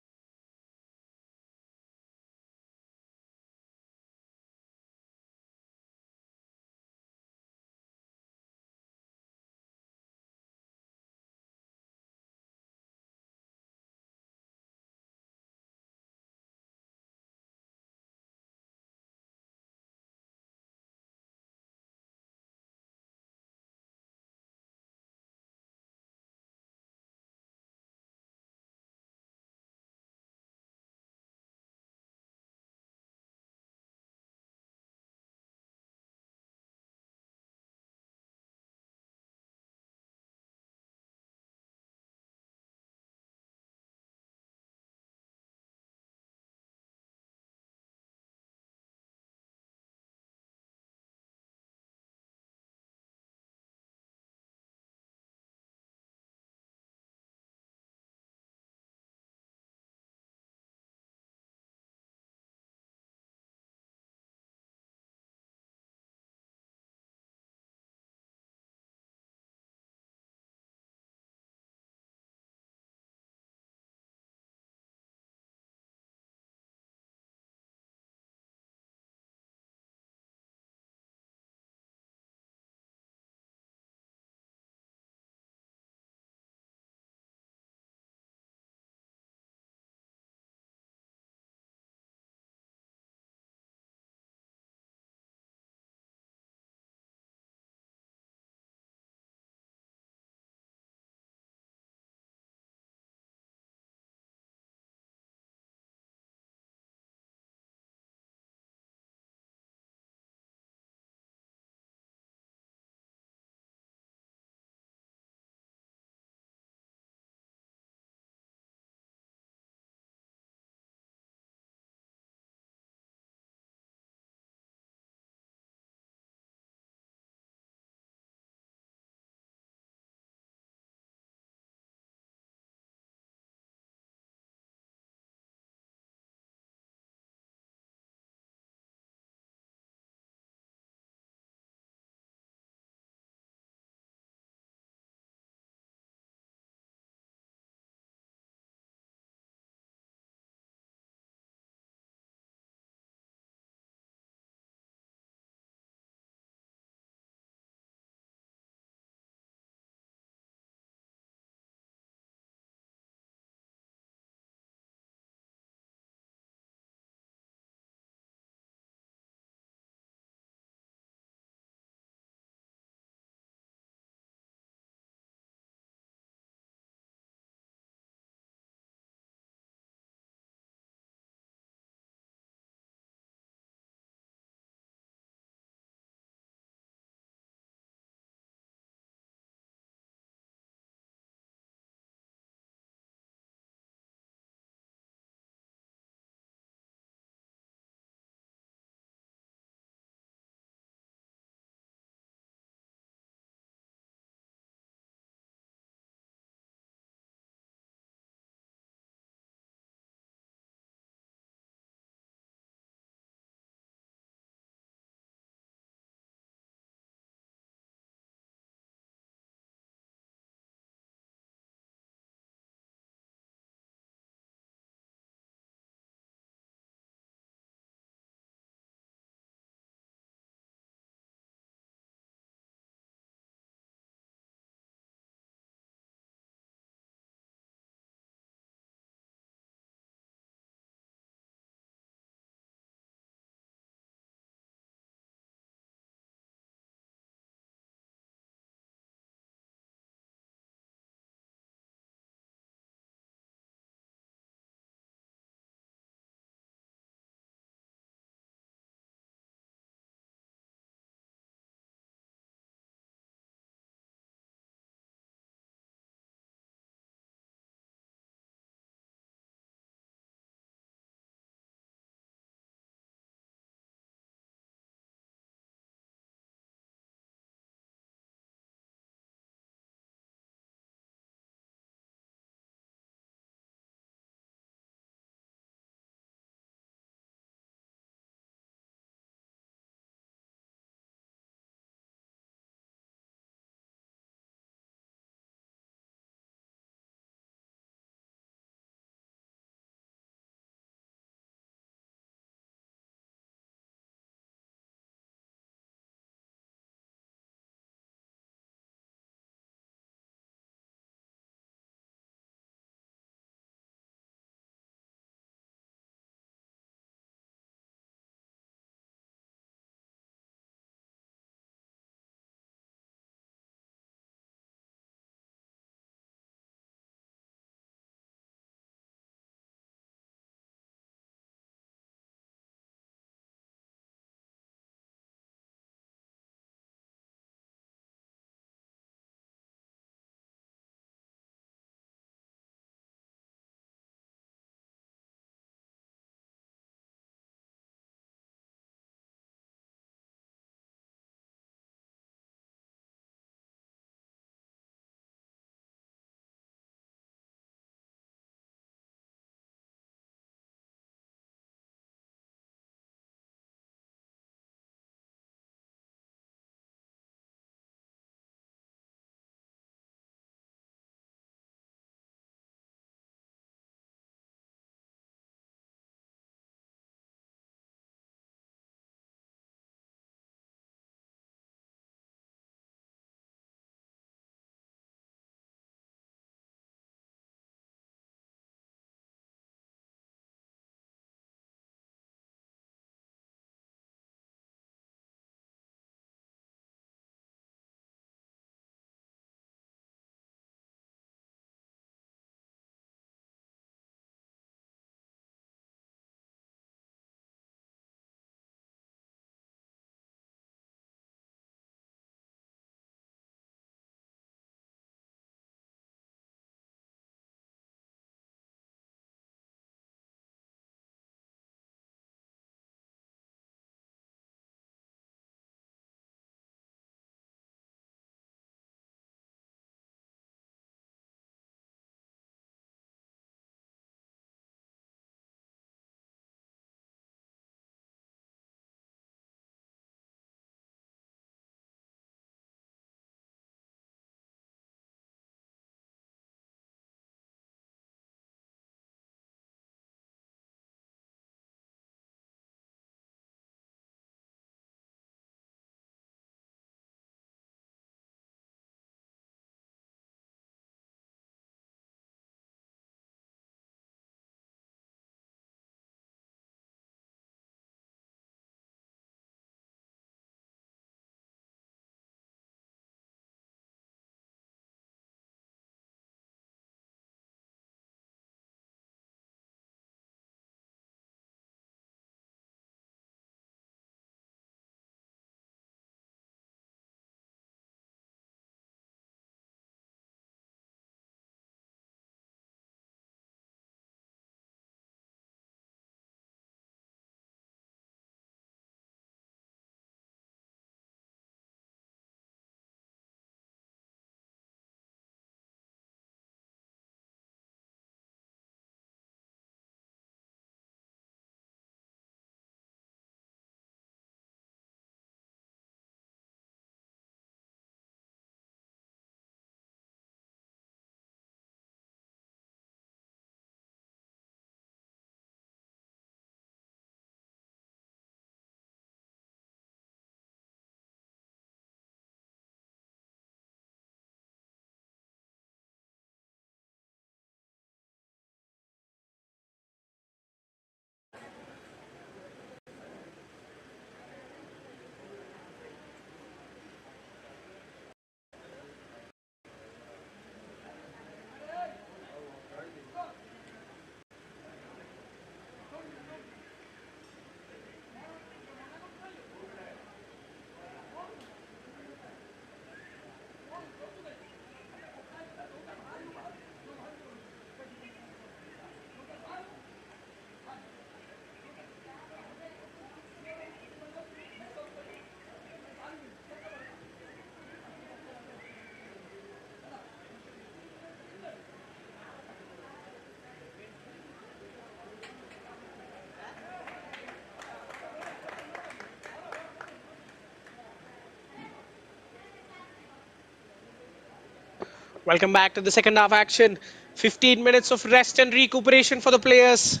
Welcome back to the second half action. 15 minutes of rest and recuperation for the players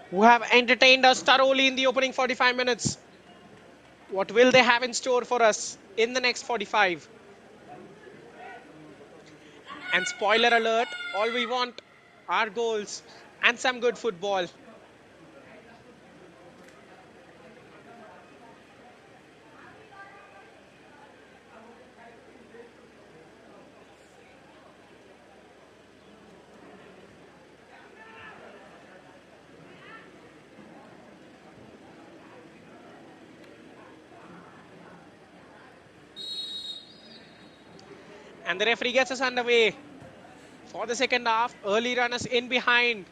who have entertained us thoroughly in the opening 45 minutes. What will they have in store for us in the next 45? And spoiler alert, all we want are goals and some good football. And the referee gets us underway for the second half. Early runners in behind.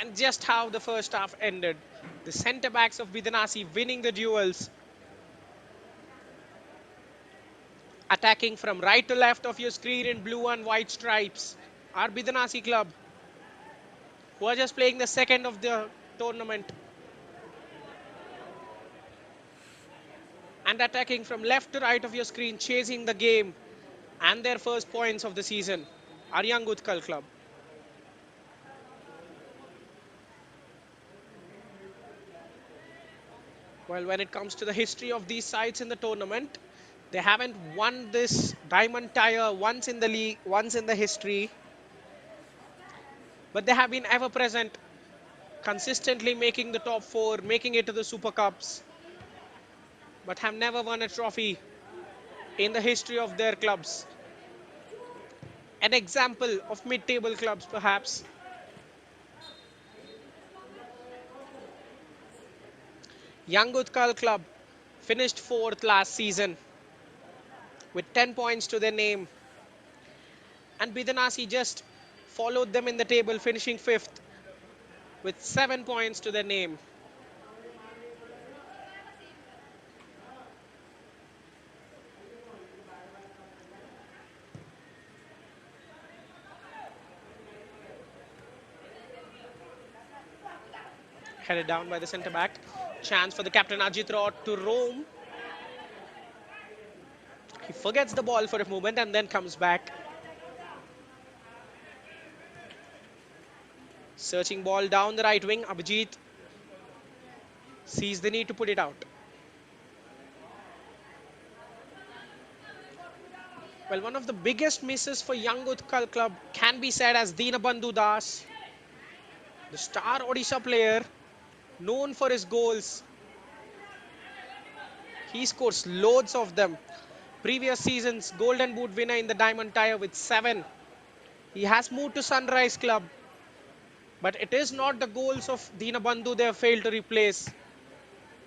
And just how the first half ended. The centre backs of Bidanasi winning the duels. Attacking from right to left of your screen in blue and white stripes. Our Bidanasi club, who are just playing the second of the tournament. And attacking from left to right of your screen, chasing the game and their first points of the season. Our young Utkal club. Well, when it comes to the history of these sides in the tournament, they haven't won this diamond tire once in the league, once in the history, but they have been ever present, consistently making the top four, making it to the Super Cups, but have never won a trophy in the history of their clubs. An example of mid-table clubs, perhaps. Young Utkal club finished fourth last season with 10 points to their name, and Bidanasi just followed them in the table, finishing fifth with 7 points to their name. Headed down by the centre back. Chance for the captain Ajit Rod to roam. He forgets the ball for a moment and then comes back. Searching ball down the right wing. Abhijit sees the need to put it out. Well, one of the biggest misses for young Utkal club can be said as Dinabandhu Das, the star Odisha player known for his goals. He scores loads of them. Previous season's Golden Boot winner in the Diamond Tire with 7. He has moved to Sunrise Club, but it is not the goals of Dinabandhu they have failed to replace.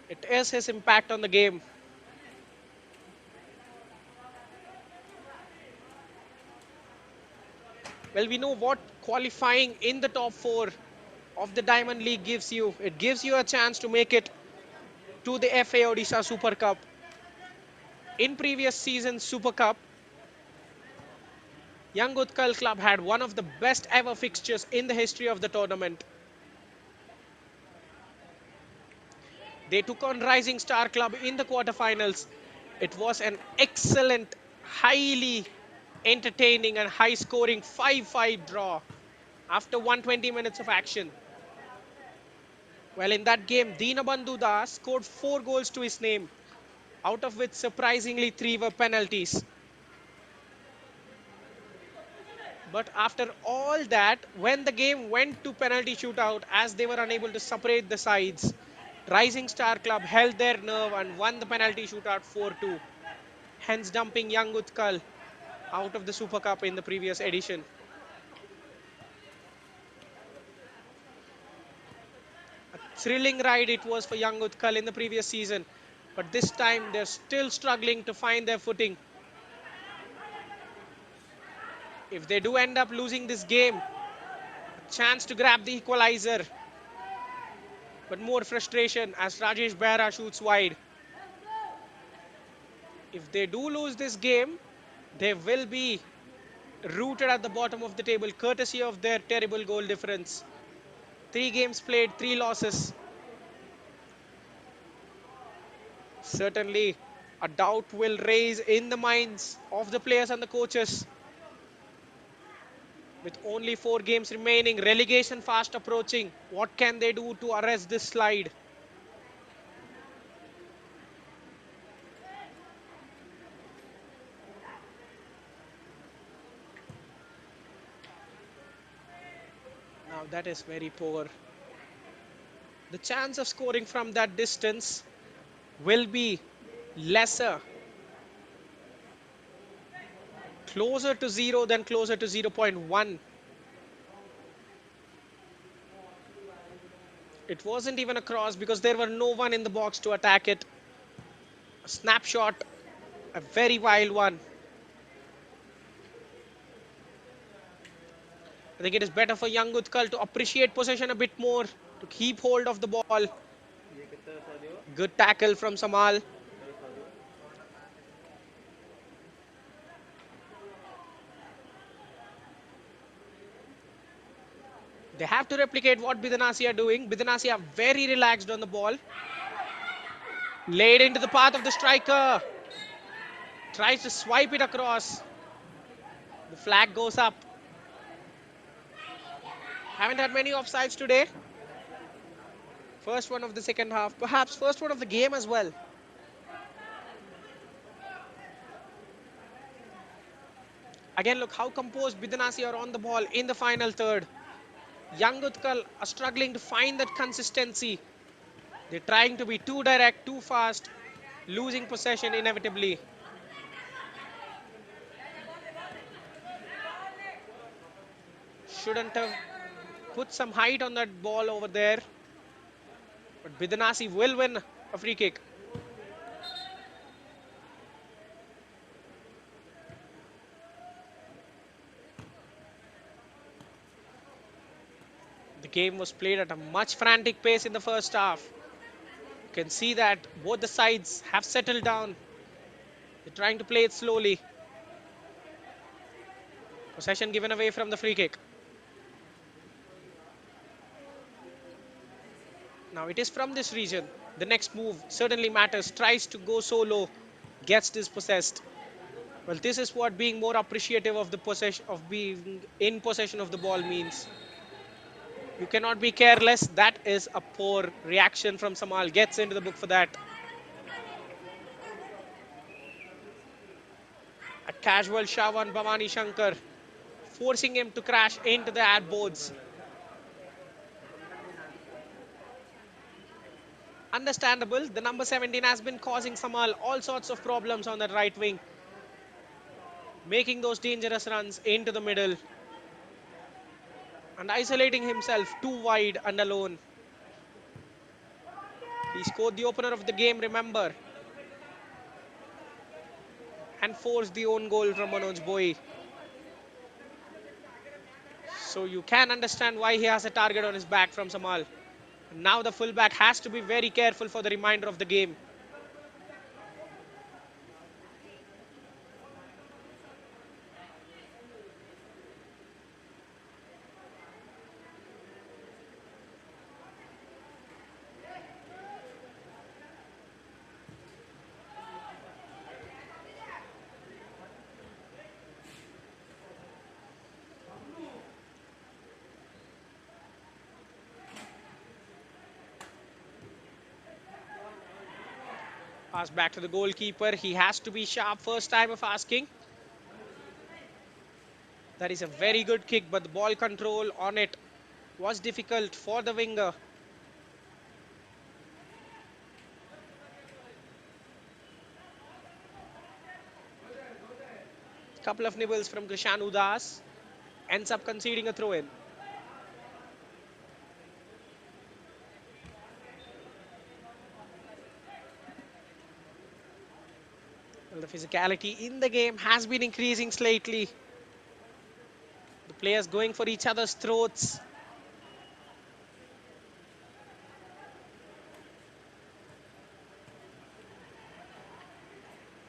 It is his impact on the game. Well, we know what qualifying in the top 4 of the Diamond League gives you. It gives you a chance to make it to the FA Odisha Super Cup. In previous season's Super Cup, Young Utkal club had one of the best ever fixtures in the history of the tournament. They took on Rising Star Club in the quarterfinals. It was an excellent, highly entertaining and high-scoring 5-5 draw after 120 minutes of action. Well, in that game, Dinabandhu Das scored 4 goals to his name, out of which surprisingly 3 were penalties. But after all that, when the game went to penalty shootout, as they were unable to separate the sides, Rising Star Club held their nerve and won the penalty shootout 4-2, hence dumping Young Utkal out of the Super Cup in the previous edition. A thrilling ride it was for Young Utkal in the previous season, but this time they're still struggling to find their footing. If they do end up losing this game, a chance to grab the equalizer, but more frustration as Rajesh Behra shoots wide. If they do lose this game, they will be rooted at the bottom of the table, courtesy of their terrible goal difference. 3 games played, 3 losses. Certainly, A doubt will raise in the minds of the players and the coaches. With only 4 games remaining, relegation fast approaching. What can they do to arrest this slide? Now that is very poor. The chance of scoring from that distance will be lesser. Closer to 0 than closer to 0.1. It wasn't even a cross because there were no one in the box to attack it. A snapshot, a very wild one. I think it is better for young Utkal to appreciate possession a bit more, to keep hold of the ball. ये कितना सा दियो Good tackle from Samal. कितना सा दियो They have to replicate what Bidanasi are doing. Bidanasi are very relaxed on the ball. Laid into the path of the striker. Tries to swipe it across. The flag goes up. Haven't had many offsides today. First one of the second half. Perhaps first one of the game as well. Again, look how composed Bidanasi are on the ball in the final third. Young Utkal are struggling to find that consistency. They're trying to be too direct, too fast, losing possession inevitably. Shouldn't have put some height on that ball over there. But Bidanasi will win a free kick. The game was played at a much frantic pace in the first half. You can see that both the sides have settled down. They're trying to play it slowly. Possession given away from the free kick. Now it is from this region. The next move certainly matters. Tries to go solo, gets dispossessed. Well, this is what being more appreciative of the possession, of being in possession of the ball means. You cannot be careless. That is a poor reaction from Samal. Gets into the book for that. A casual shove on Bhavani Shankar, forcing him to crash into the ad boards. Understandable. The number 17 has been causing Samal all sorts of problems on that right wing, making those dangerous runs into the middle and isolating himself too wide and alone. He scored the opener of the game, remember, and forced the own goal from Manoj Bhoi. So you can understand why he has a target on his back from Samal. Now the fullback has to be very careful for the remainder of the game. Pass back to the goalkeeper. He has to be sharp first time of asking. That is a very good kick, but the ball control on it was difficult for the winger. Couple of nibbles from Krishan Udas. Ends up conceding a throw-in. Well, the physicality in the game has been increasing slightly. The players going for each other's throats.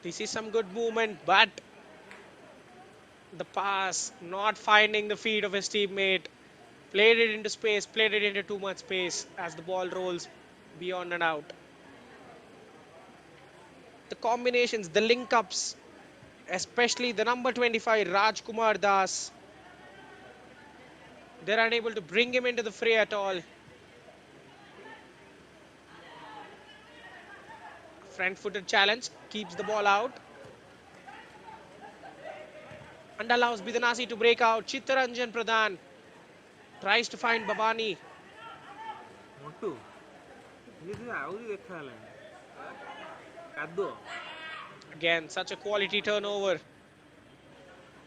This is some good movement, but the pass not finding the feet of his teammate. Played it into space, played it into too much space as the ball rolls beyond and out. The combinations, the link-ups, especially the number 25, Rajkumar Das. They're unable to bring him into the fray at all. Front-footed challenge, keeps the ball out and allows Bidanasi to break out. Chittaranjan Pradhan tries to find Bhavani. Motu ଇଏ ଆହୁରି ଦେଖା ହେଲାଣି କାଦୁଅ Again, such a quality turnover.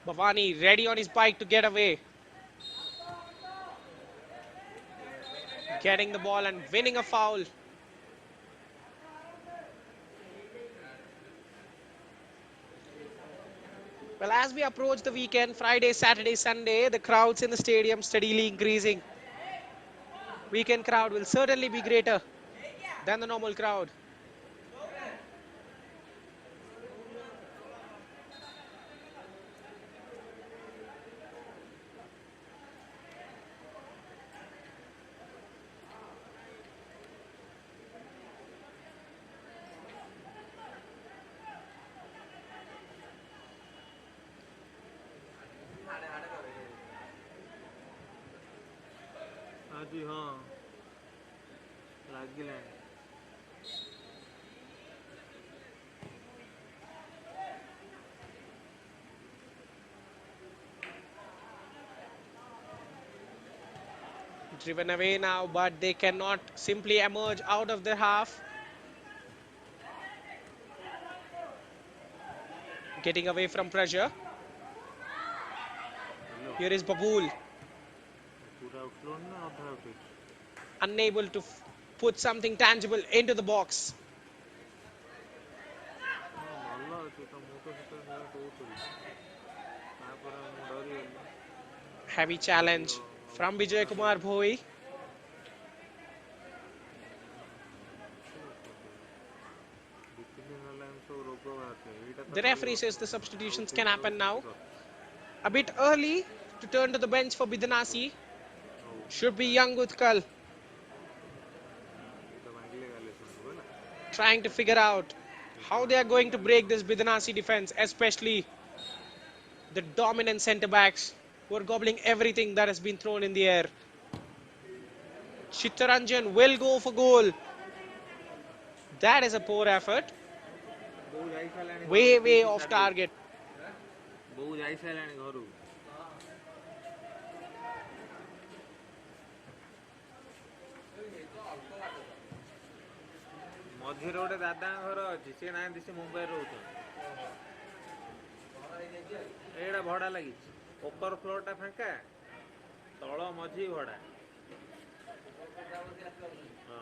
Bhavani ready on his bike to get away. Getting the ball and winning a foul. Well, as we approach the weekend, Friday, Saturday, Sunday, the crowds in the stadium steadily increasing. Weekend crowd will certainly be greater than the normal crowd. ଆଜି ହଁ ଲାଗିଲାଣି Driven away now, but they cannot simply emerge out of their half. Getting away from pressure. Here is Babul. ପୁରା ଆଉଟଲୋନ୍ ନା ଅଧା out Unable to put something tangible into the box. ଭଲ ଅଛି ତ ମୁଁ ତ ସେଟା କହୁଥିଲି ତାପରେ ମୁଁ ଡରିଗଲି Heavy challenge from Vijay Kumar Bhoi. The referee says the substitutions can happen now. A bit early to turn to the bench for Bidanasi. Should be young Utkal. Trying to figure out how they are going to break this Bidanasi defense, especially the dominant centre backs who are gobbling everything that has been thrown in the air. Chittaranjan will go for goal. That is a poor effort. Way off target. ବୋଉ ଯାଇସାରିଲାଣି ଘରୁ ମଝିରେ ଗୋଟେ ଦାଦାଙ୍କ ଘର ଅଛି ସେ ନାହାନ୍ତି ସେ ମୁମ୍ବାଇରେ ରହୁଛନ୍ତି ଏଇଟା ଭଡ଼ା ଲାଗିଛି ଉପର ଫ୍ଲୋରଟା ଫାଙ୍କା ତଳ ମଝି ଭଡ଼ା ହଁ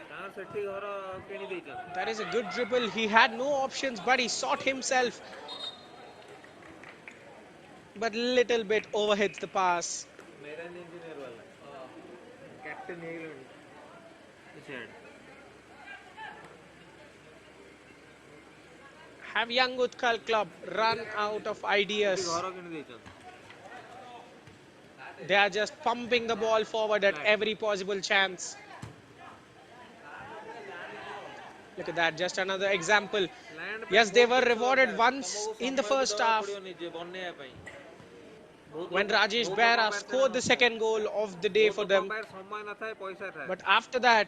ତାଙ୍କର ସେଠି ଘର କିଣି ଦେଇଛନ୍ତି That is a good dribble. He had no options, but he sought himself. But little bit overhits the pass. मेरन इंजीनियर वाला कैप्टन ହେଇଗଲାଣି shed Have young Utkal club run out of ideas? ଘର କିଣି ଦେଇଛନ୍ତି They are just pumping the ball forward at every possible chance. Look at that, just another example. Yes, they were rewarded once in the first half when Rajesh Behra scored the second goal of the day for them. But after that,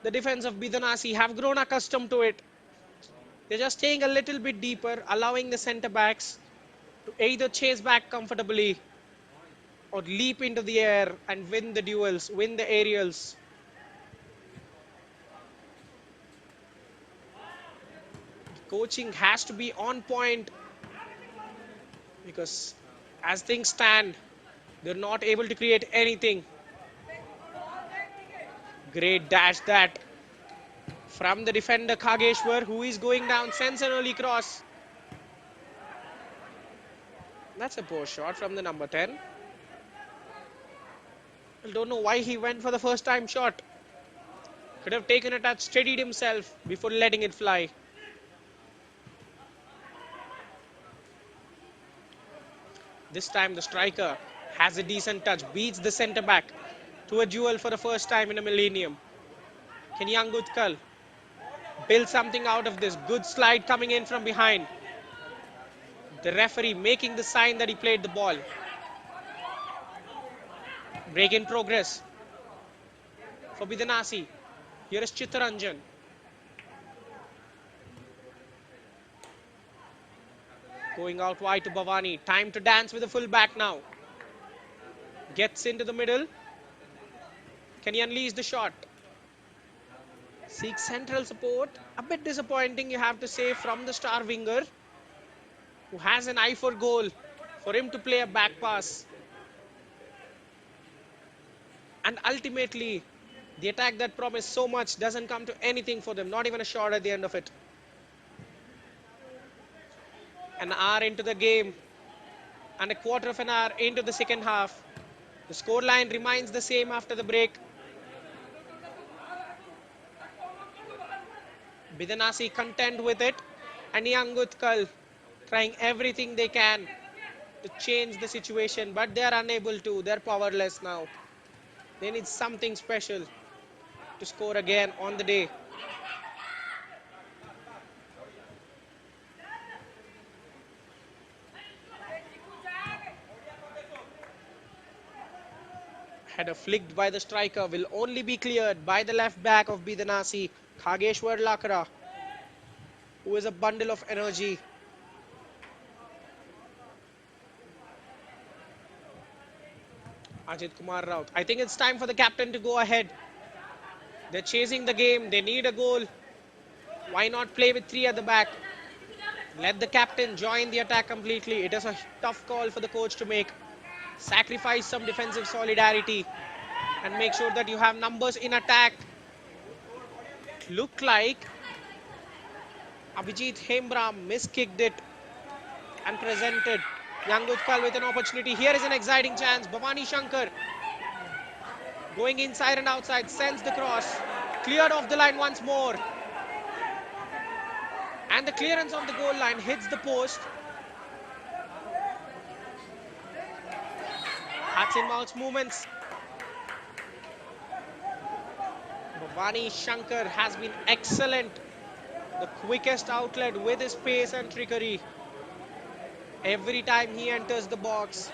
the defense of Bidanasi have grown accustomed to it. They're just staying a little bit deeper, allowing the centre backs to either chase back comfortably or leap into the air and win the duels, win the aerials. Coaching has to be on point because as things stand, they're not able to create anything. Great dash that from the defender Khageshwar, who is going down, sends an early cross. That's a poor shot from the number 10. I don't know why he went for the first time shot. Could have taken a touch, steadied himself before letting it fly. This time the striker has a decent touch, beats the centre back to a duel for the first time in a millennium. Can young Utkal build something out of this? Good slide coming in from behind. The referee making the sign that he played the ball. Break in progress for Bidanasi. Here is Chittaranjan. Going out wide to Bhavani. Time to dance with the full back now. Gets into the middle. Can he unleash the shot? Seeks central support. A bit disappointing, you have to say, from the star winger, who has an eye for goal, for him to play a back pass. And ultimately, the attack that promised so much doesn't come to anything for them, not even a shot at the end of it. An hour into the game and a quarter of an hour into the second half. The scoreline remains the same after the break. Bidanasi content with it, and young Utkal trying everything they can to change the situation, but they are unable to. They're powerless now. They need something special to score again on the day. Header flicked by the striker will only be cleared by the left back of Bidanasi, Khageshwar Lakra, who is a bundle of energy. Ajit Kumar Raut. I think it's time for the captain to go ahead. They're chasing the game. They need a goal. Why not play with three at the back? Let the captain join the attack completely. It is a tough call for the coach to make. Sacrifice some defensive solidarity and make sure that you have numbers in attack. Look like Abhijit Hembram miskicked it and presented young Utkal with an opportunity. Here is an exciting chance. Bhavani Shankar going inside and outside, sends the cross, cleared off the line once more. And the clearance of the goal line hits the post. Hearts in mouths movements. Bhavani Shankar has been excellent. The quickest outlet with his pace and trickery. Every time he enters the box,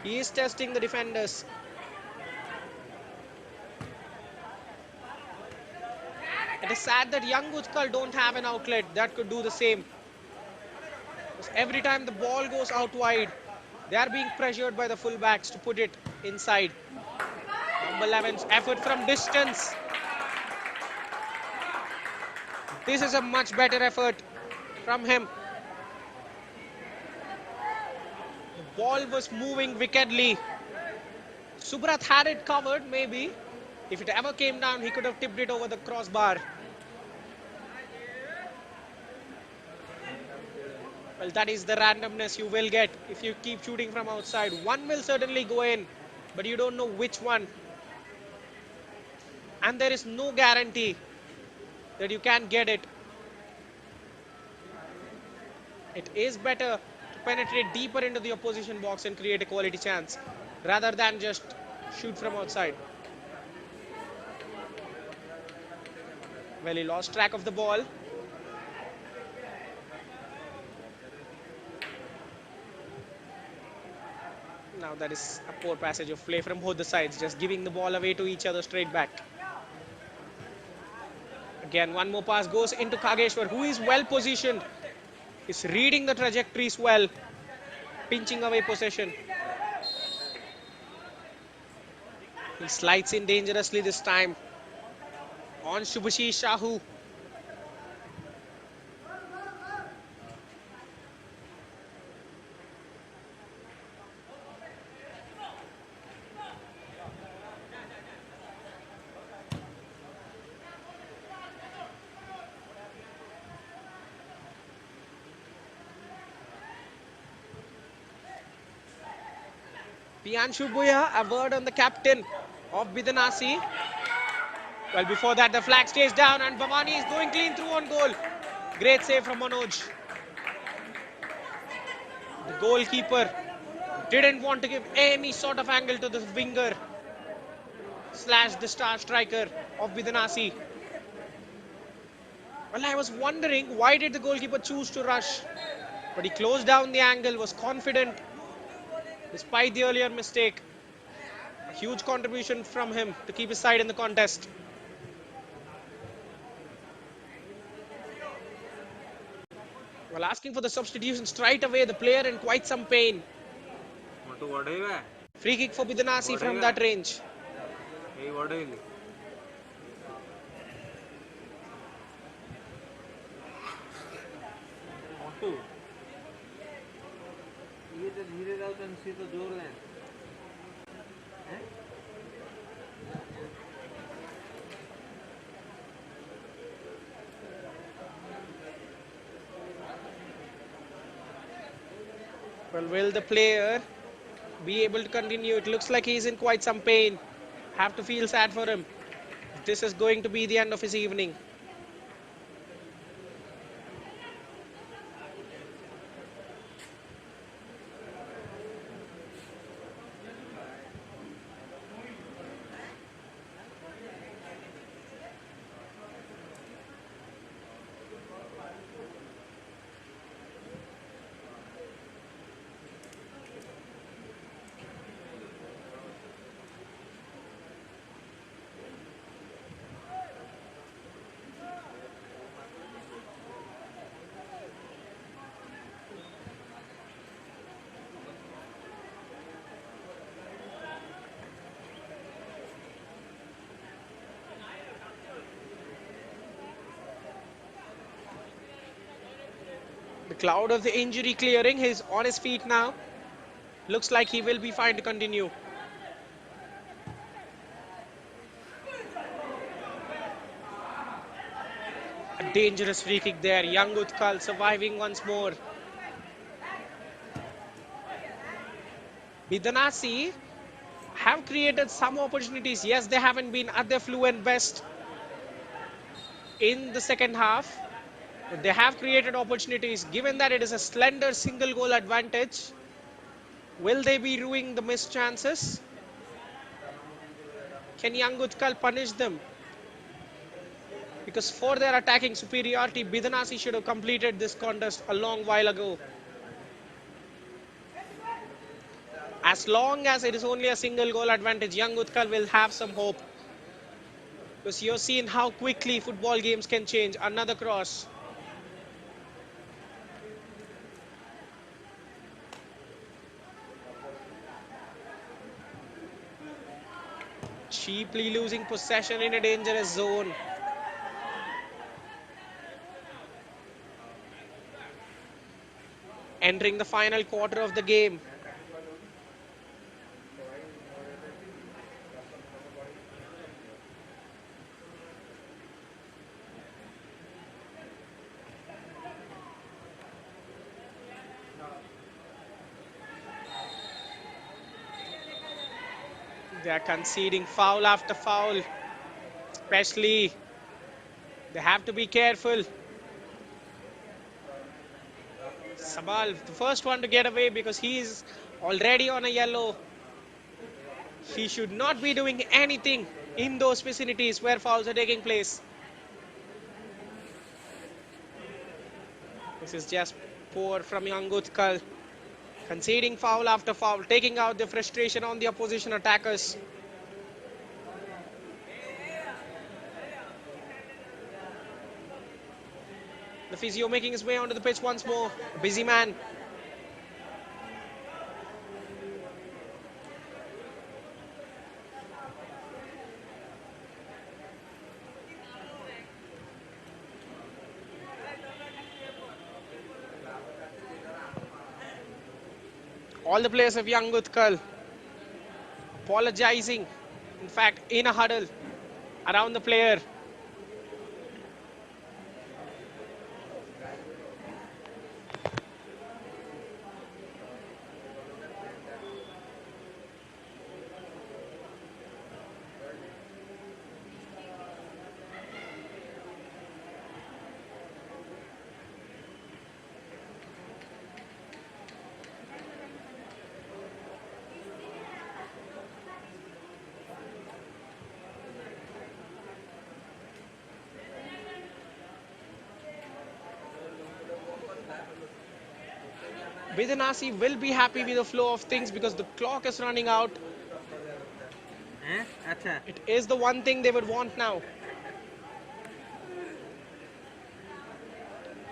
he is testing the defenders. It is sad that young Utkal don't have an outlet that could do the same. Because every time the ball goes out wide, they are being pressured by the fullbacks to put it inside. Number 11's effort from distance. This is a much better effort from him. The ball was moving wickedly. Subrat had it covered, maybe. If it ever came down, he could have tipped it over the crossbar. Well, that is the randomness you will get if you keep shooting from outside. One will certainly go in, but you don't know which one. And there is no guarantee that you can get it. It is better to penetrate deeper into the opposition box and create a quality chance rather than just shoot from outside. Well, he lost track of the ball. Now that is a poor passage of play from both the sides, just giving the ball away to each other straight back. Again, one more pass goes into Khageshwar, who is well positioned. He's reading the trajectories well, pinching away possession. He slides in dangerously this time on Shubhashish Shahu. Piyanshu Bhuya, a word on the captain of Bidanasi. Well, before that, the flag stays down and Bhavani is going clean through on goal. Great save from Manoj. The goalkeeper didn't want to give any sort of angle to the winger / the star striker of Bidanasi. Well, I was wondering why did the goalkeeper choose to rush? But he closed down the angle, was confident despite the earlier mistake. A huge contribution from him to keep his side in the contest. Well, asking for the substitution straight away, the player in quite some pain. Motu वडेगा Free kick for Bidanasi from वडेगा that range. यही वडेली मोटू ये तो धीरे जाऊँ सी तो जोर लें Well, will the player be able to continue? It looks like he's in quite some pain. Have to feel sad for him. This is going to be the end of his evening. The cloud of the injury clearing. He's on his feet now. Looks like he will be fine to continue. A dangerous free kick there. Young Utkal surviving once more. Bidanasi have created some opportunities. Yes, they haven't been at their fluent best in the second half. But they have created opportunities. Given that it is a slender single goal advantage, will they be ruining the missed chances? Can Young Utkal punish them? Because for their attacking superiority, Bidanasi should have completed this contest a long while ago. As long as it is only a single goal advantage, Young Utkal will have some hope. Because you've seen how quickly football games can change. Another cross. Cheaply losing possession in a dangerous zone. Entering the final quarter of the game. They are conceding foul after foul. Especially, they have to be careful. Sabal, the first one to get away because he is already on a yellow. He should not be doing anything in those vicinities where fouls are taking place. This is just poor from Young Utkal. Conceding foul after foul, taking out the frustration on the opposition attackers. The physio making his way onto the pitch once more. A busy man. All the players of Young Utkal apologizing. In fact, in a huddle around the player. Bidanasi will be happy with the flow of things because the clock is running out. अच्छा It is the one thing they would want now.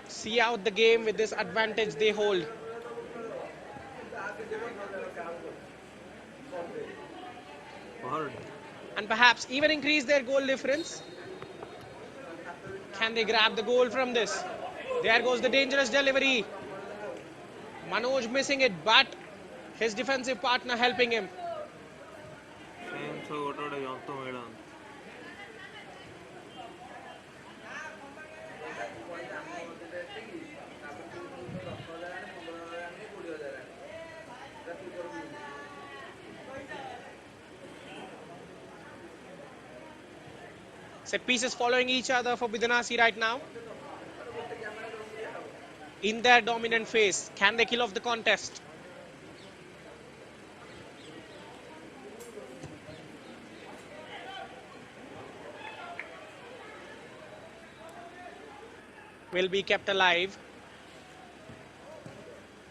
See out the game with this advantage they hold. बहुत And perhaps even increase their goal difference. Can they grab the goal from this? There goes the dangerous delivery. Manoj missing it, but his defensive partner helping him. Same so गोटे गोटे जंतु मिलन Set pieces following each other for Bidanasi right now. In their dominant phase, can they kill off the contest? Will be kept alive.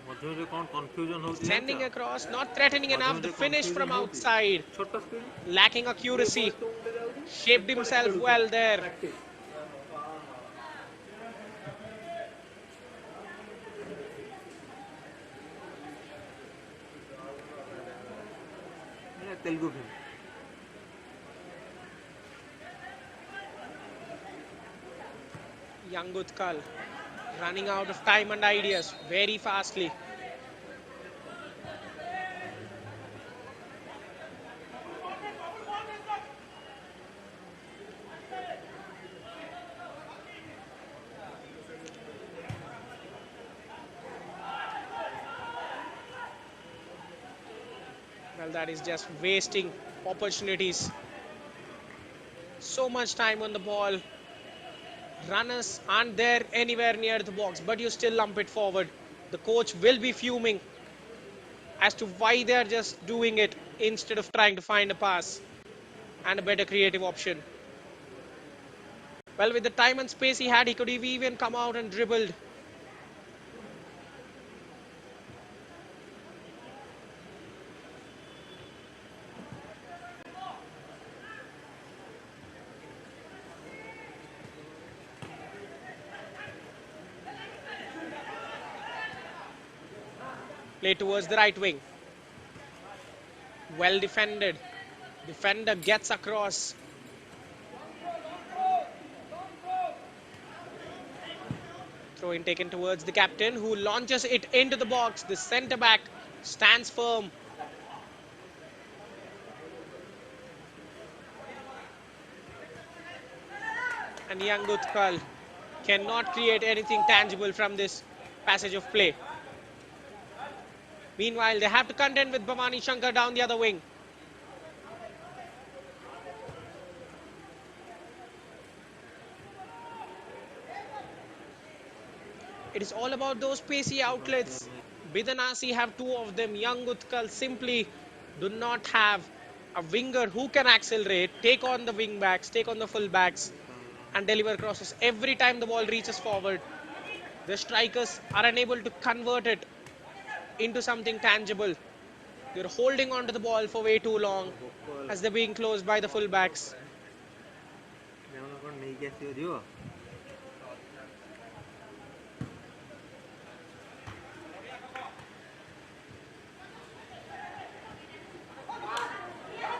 मध्य में कौन confusion होती है Sending across, not threatening enough. The finish from outside. छोटा screen Lacking accuracy. Shaped himself well there. Telugu film Young Utkal running out of time and ideas very fastly. Well, that is just wasting opportunities. So much time on the ball. Runners aren't there anywhere near the box, but you still lump it forward. The coach will be fuming as to why they're just doing it instead of trying to find a pass and a better creative option. Well, with the time and space he had, he could have even come out and dribbled. Play towards the right wing. Well defended. Defender gets across. Throw in taken towards the captain, who launches it into the box. The centre back stands firm. And young Utkal cannot create anything tangible from this passage of play. Meanwhile, they have to contend with Bhavani Shankar down the other wing. It is all about those pacey outlets. Bidanasi have two of them. Young Utkal simply do not have a winger who can accelerate, take on the wing backs, take on the full backs, and deliver crosses every time the ball reaches forward. The strikers are unable to convert it into something tangible. They're holding on to the ball for way too long as they're being closed by the full backs.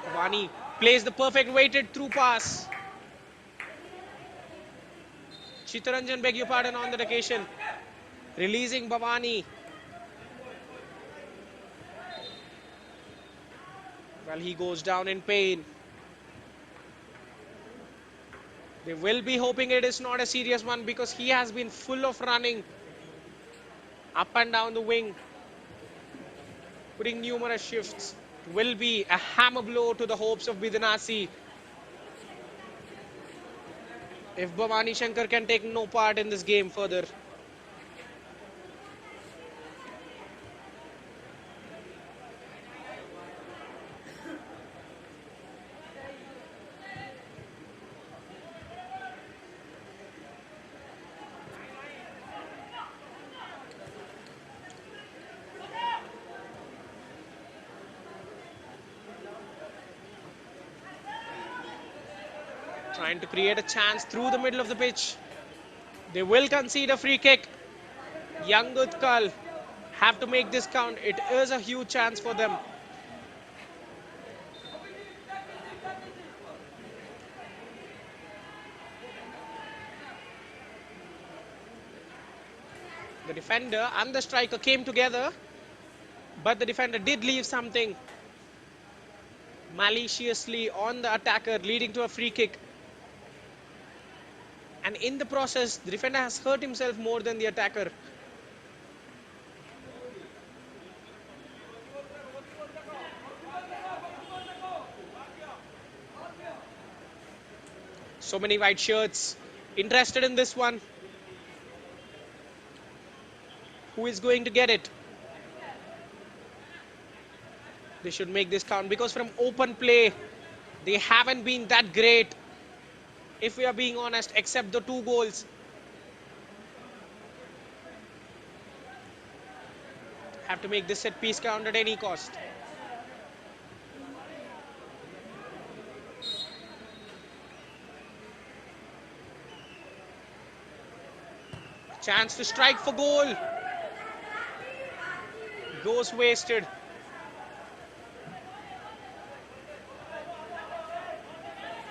Bhavani plays the perfect weighted through pass. Chittaranjan, beg your pardon on that occasion. Releasing Bhavani. Well, he goes down in pain. They will be hoping it is not a serious one because he has been full of running up and down the wing, putting numerous shifts. It will be a hammer blow to the hopes of Bidanasi if Bhavani Shankar can take no part in this game further. Trying to create a chance through the middle of the pitch. They will concede a free kick. Young Utkal have to make this count. It is a huge chance for them. The defender and the striker came together, but the defender did leave something maliciously on the attacker, leading to a free kick. And in the process, the defender has hurt himself more than the attacker. So many white shirts interested in this one. Who is going to get it? They should make this count because from open play, they haven't been that great, if we are being honest, except the 2 goals. Have to make this set piece count at any cost. Chance to strike for goal. Goes wasted.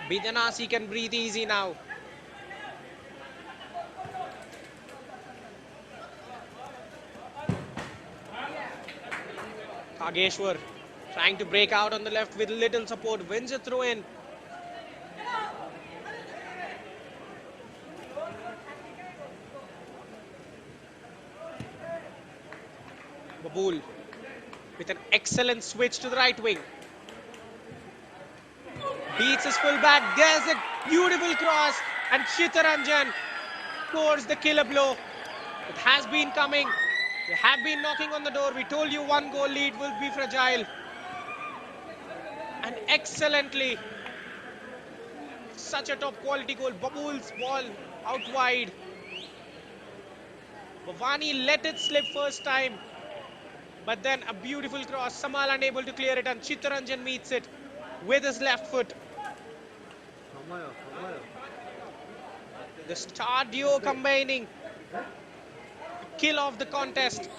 Bidanasi can breathe easy now. Kageshwar trying to break out on the left with little support. Wins a throw in. Babool with an excellent switch to the right wing. Beats his fullback. There's a beautiful cross. And Chittaranjan scores the killer blow. It has been coming. They have been knocking on the door. We told you 1 goal lead will be fragile. And excellently, such a top quality goal. Babool's ball out wide. Bhavani let it slip first time. But then a beautiful cross. Samal unable to clear it, and Chittaranjan meets it with his left foot. The star duo combining. Kill off the contest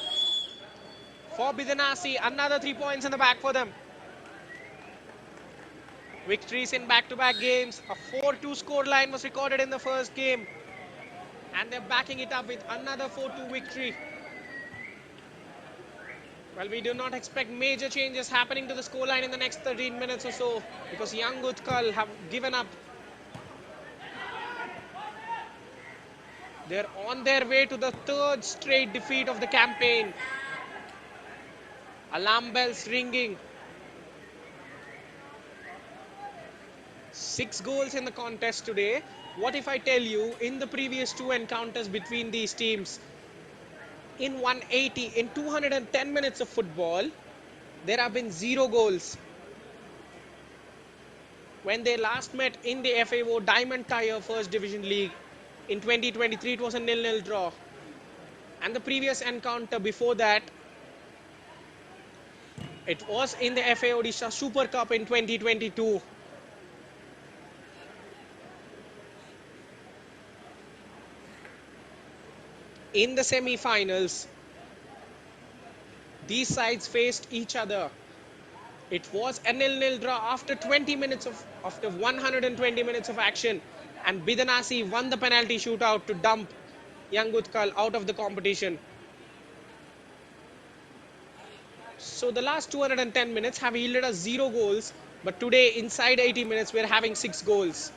for Bidanasi. Another 3 points in the back for them. Victories in back-to-back games. A 4-2 scoreline was recorded in the first game. And they're backing it up with another 4-2 victory. Well, we do not expect major changes happening to the scoreline in the next 13 minutes or so, because Young Utkal have given up. They're on their way to the 3rd straight defeat of the campaign. Alarm bells ringing. 6 goals in the contest today. What if I tell you, in the previous 2 encounters between these teams, in 210 minutes of football, there have been 0 goals. When they last met in the FAO Diamond Tire First Division League in 2023, it was a 0-0 draw. And the previous encounter before that, it was in the FAO ODISHA Super Cup in 2022. In the semi-finals, these sides faced each other. It was a 0-0 draw after 120 minutes of action, and Bidanasi won the penalty shootout to dump Young Utkal out of the competition. So the last 210 minutes have yielded us 0 goals, but today inside 80 minutes we're having 6 goals.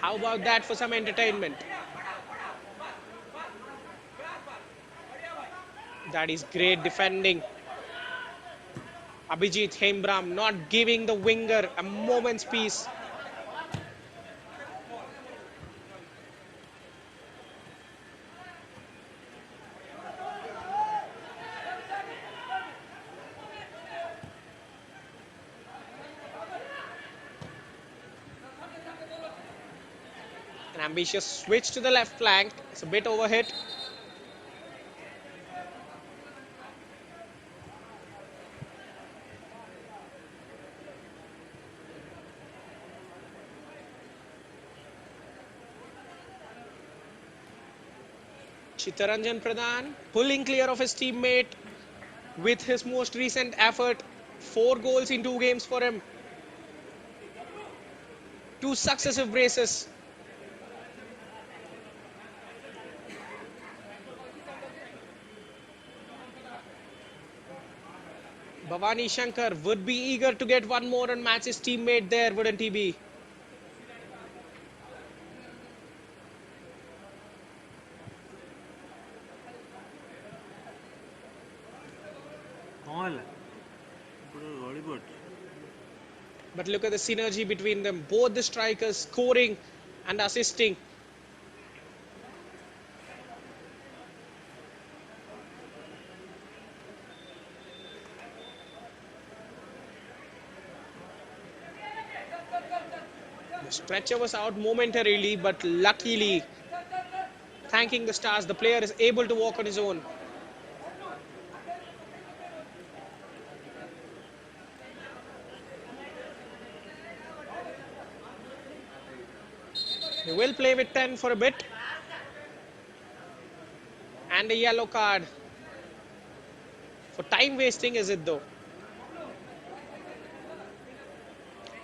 How about that for some entertainment? That is great defending. Abhijit Hembram not giving the winger a moment's peace. An ambitious switch to the left flank. It's a bit overhit. Chittaranjan Pradhan pulling clear of his teammate with his most recent effort. 4 goals in 2 games for him. 2 successive braces. Bhavani Shankar would be eager to get one more and match his teammate there, wouldn't he be? But look at the synergy between them. Both the strikers scoring and assisting. The stretcher was out momentarily, but luckily, thanking the stars, the player is able to walk on his own. They will play with 10 for a bit. And a yellow card. For time wasting, is it though?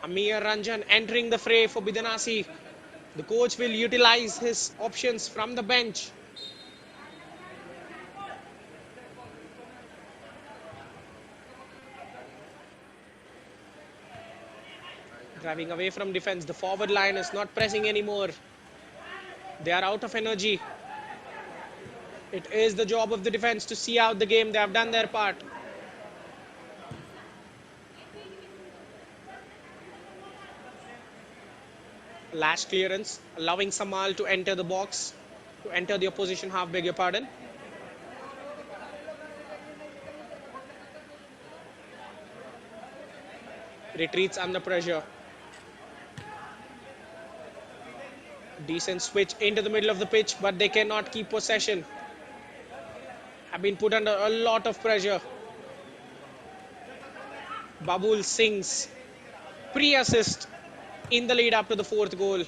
Amir Ranjan entering the fray for Bidanasi. The coach will utilize his options from the bench. Driving away from defense. The forward line is not pressing anymore. They are out of energy. It is the job of the defense to see out the game. They have done their part. Lash clearance, allowing Samal to enter the box, to enter the opposition half, beg your pardon. Retreats under pressure. Decent switch into the middle of the pitch, but they cannot keep possession. Have been put under a lot of pressure. Babul Singh's pre-assist in the lead up to the 4th goal.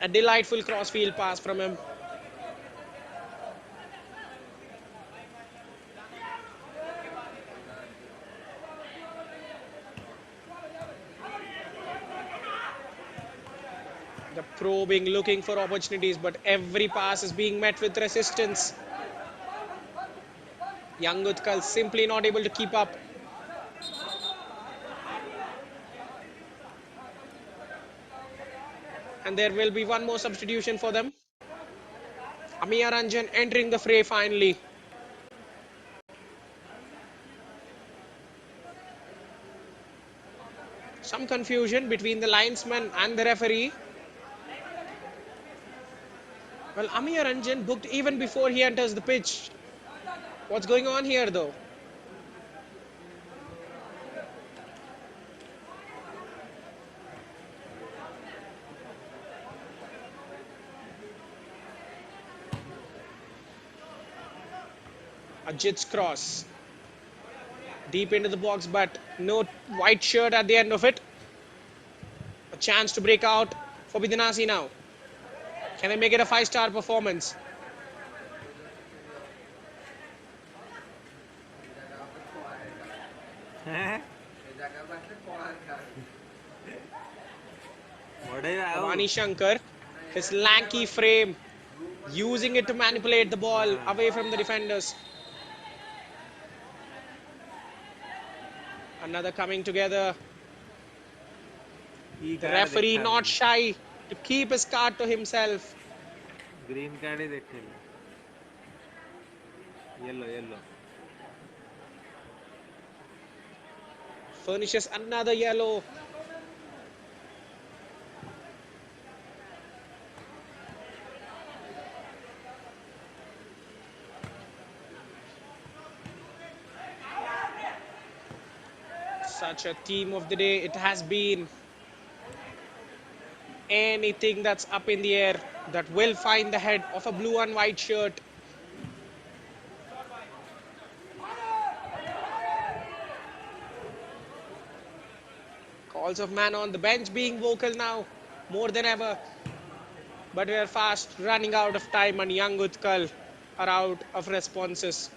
A delightful crossfield pass from him. The probing, looking for opportunities, but every pass is being met with resistance. Young Utkal simply not able to keep up. And there will be one more substitution for them. Amir Ranjan entering the fray finally. Some confusion between the linesman and the referee. Well, Amir Ranjan booked even before he enters the pitch. What's going on here though? Ajit's cross. Deep into the box, but no white shirt at the end of it. A chance to break out for Bidanasi now. Can they make it a 5-star performance? Bhavani Shankar, his lanky frame, using it to manipulate the ball away from the defenders. Another coming together. The referee not shy to keep his card to himself. Green card is yellow. Furnishes another yellow. Such a team of the day it has been. Anything that's up in the air that will find the head of a blue and white shirt. Calls of man on the bench being vocal now more than ever. But we are fast running out of time, and young Utkal are out of responses.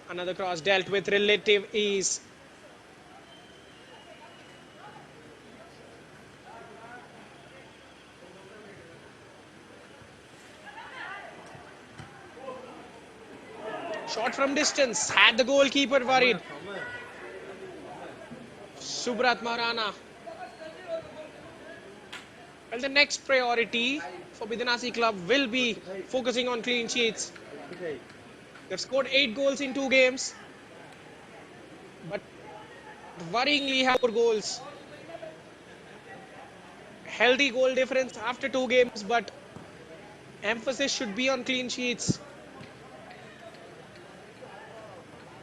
Another cross dealt with relative ease. Shot from distance. Had the goalkeeper worried. Subrat Maharana. Well, the next priority for Bidanasi club will be focusing on clean sheets. They've scored 8 goals in 2 games, but worryingly have 4 goals. Healthy goal difference after 2 games, but emphasis should be on clean sheets.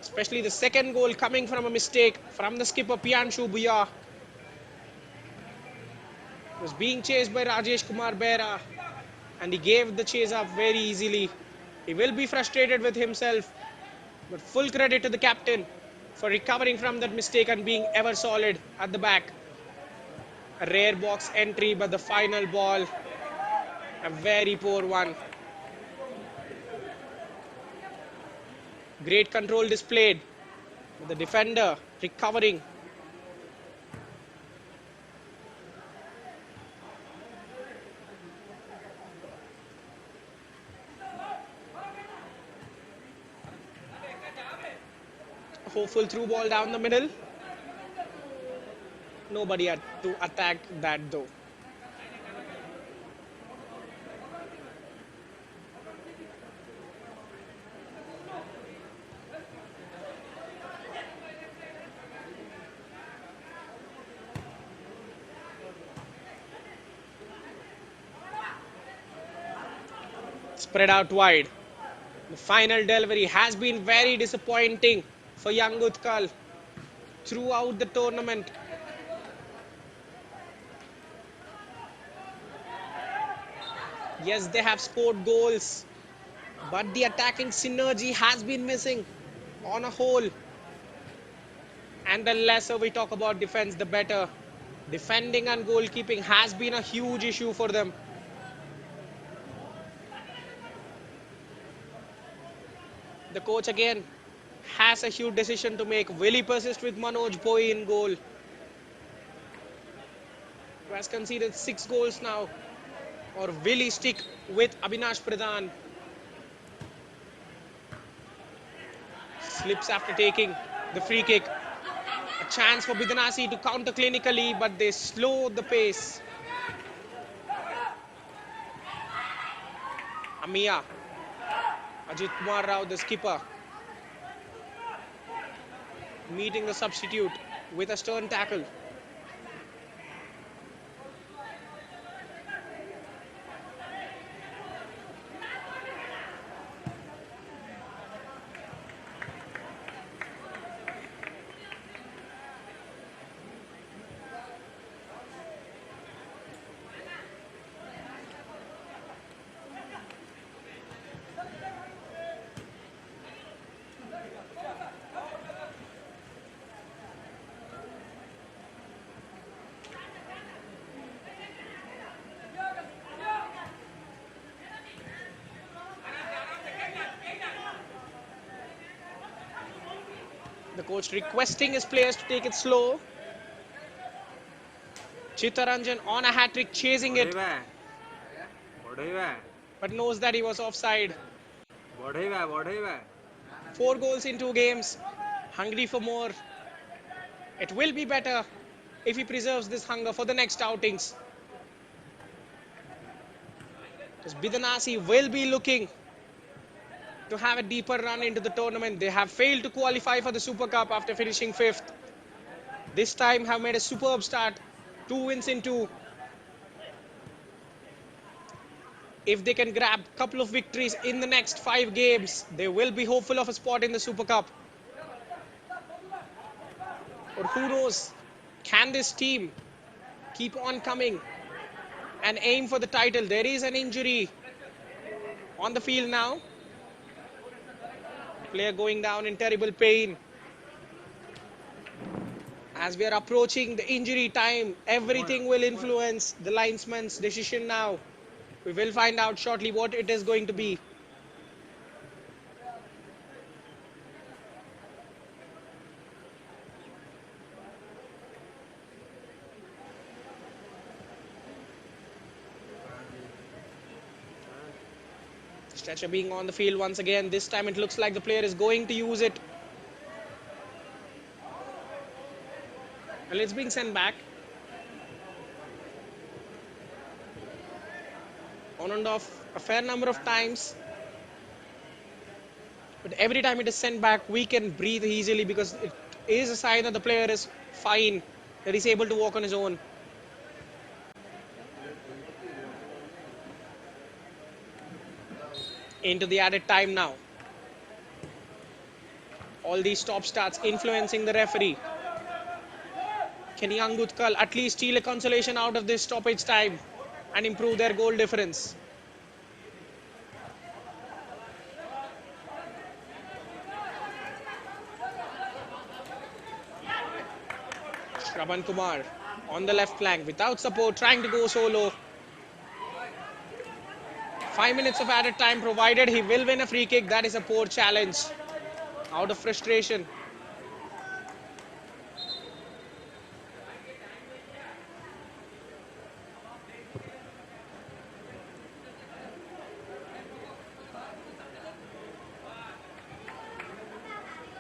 Especially the second goal coming from a mistake from the skipper Piyanshu Bhuya. Was being chased by Rajesh Kumar Bera, and he gave the chase up very easily. He will be frustrated with himself, but full credit to the captain for recovering from that mistake and being ever solid at the back. A rare box entry, but the final ball, a very poor one. Great control displayed, with the defender recovering. Hopeful through ball down the middle. Nobody had to attack that though. Spread out wide. The final delivery has been very disappointing for young Utkal throughout the tournament. Yes, they have scored goals, but the attacking synergy has been missing on a whole. And the lesser we talk about defense, the better. Defending and goalkeeping has been a huge issue for them. The coach again has a huge decision to make. Will he persist with Manoj Bhoi in goal, who has conceded 6 goals now? Or will he stick with Abhinash Pradhan? Slips after taking the free kick. A chance for Bidanasi to counter clinically, but they slow the pace. Amiya. Ajit Kumar Rao, the skipper, meeting the substitute with a stern tackle. The coach requesting his players to take it slow. Chittaranjan on a hat-trick chasing it, but knows that he was offside. 4 goals in 2 games, hungry for more. It will be better if he preserves this hunger for the next outings. Because Bidanasi will be looking to have a deeper run into the tournament. They have failed to qualify for the Super Cup after finishing 5th. This time have made a superb start. 2 wins in 2. If they can grab a couple of victories in the next 5 games, they will be hopeful of a spot in the Super Cup. Or who knows, can this team keep on coming and aim for the title? There is an injury on the field now. Player going down in terrible pain. As we are approaching the injury time, everything will influence the linesman's decision now. We will find out shortly what it is going to be. Stretcher being on the field once again. This time it looks like the player is going to use it. Well, it's being sent back. On and off a fair number of times. But every time it is sent back, we can breathe easily because it is a sign that the player is fine, that he's able to walk on his own. Into the added time now. All these stop starts influencing the referee. Can young Utkal at least steal a consolation out of this stoppage time and improve their goal difference? Shravan Kumar on the left flank without support, trying to go solo. 5 minutes of added time provided. He will win a free kick. That is a poor challenge. Out of frustration.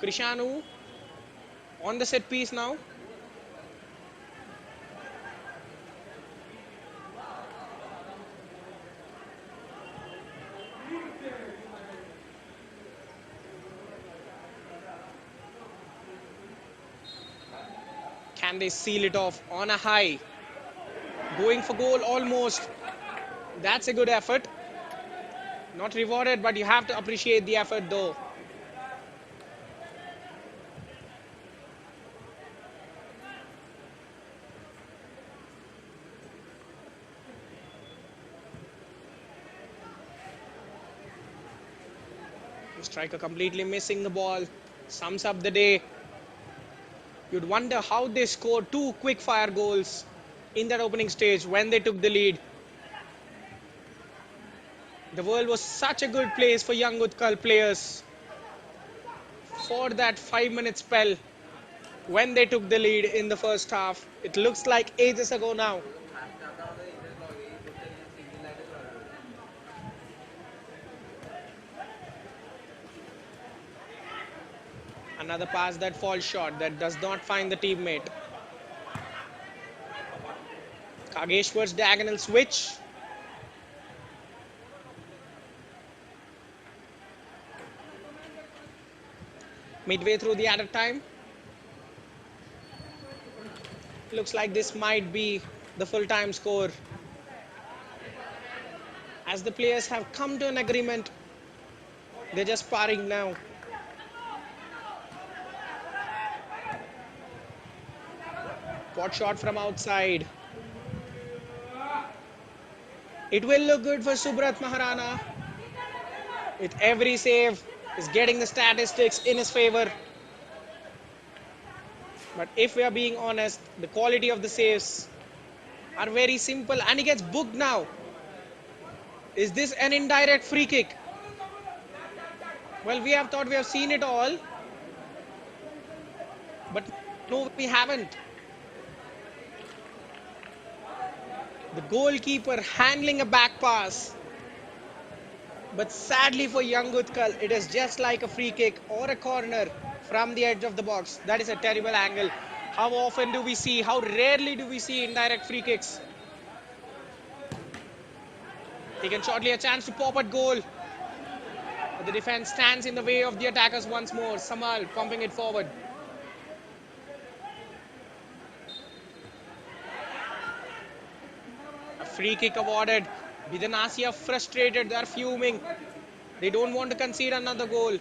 Krishanu on the set piece now. Can they seal it off on a high? Going for goal almost. That's a good effort. Not rewarded, but you have to appreciate the effort though. The striker completely missing the ball. Sums up the day. You'd wonder how they scored 2 quick fire goals in that opening stage when they took the lead. The world was such a good place for young Utkal players for that 5-minute spell when they took the lead in the first half. It looks like ages ago now. Another pass that falls short, that does not find the teammate. Kageshwar's diagonal switch. Midway through the added time. Looks like this might be the full-time score. As the players have come to an agreement, they're just sparring now. Pot shot from outside. It will look good for Subrat Maharana. With every save, is getting the statistics in his favor. But if we are being honest, the quality of the saves are very simple, and he gets booked now. Is this an indirect free kick? Well, we have thought we have seen it all. But no, we haven't. The goalkeeper handling a back pass. But sadly for young Utkal, it is just like a free kick or a corner from the edge of the box. That is a terrible angle. How often do we see, how rarely do we see indirect free kicks? Taken shortly, a chance to pop at goal. But the defense stands in the way of the attackers once more. Samal pumping it forward. A free kick awarded. Bidanasi are frustrated, they are fuming. They don't want to concede another goal.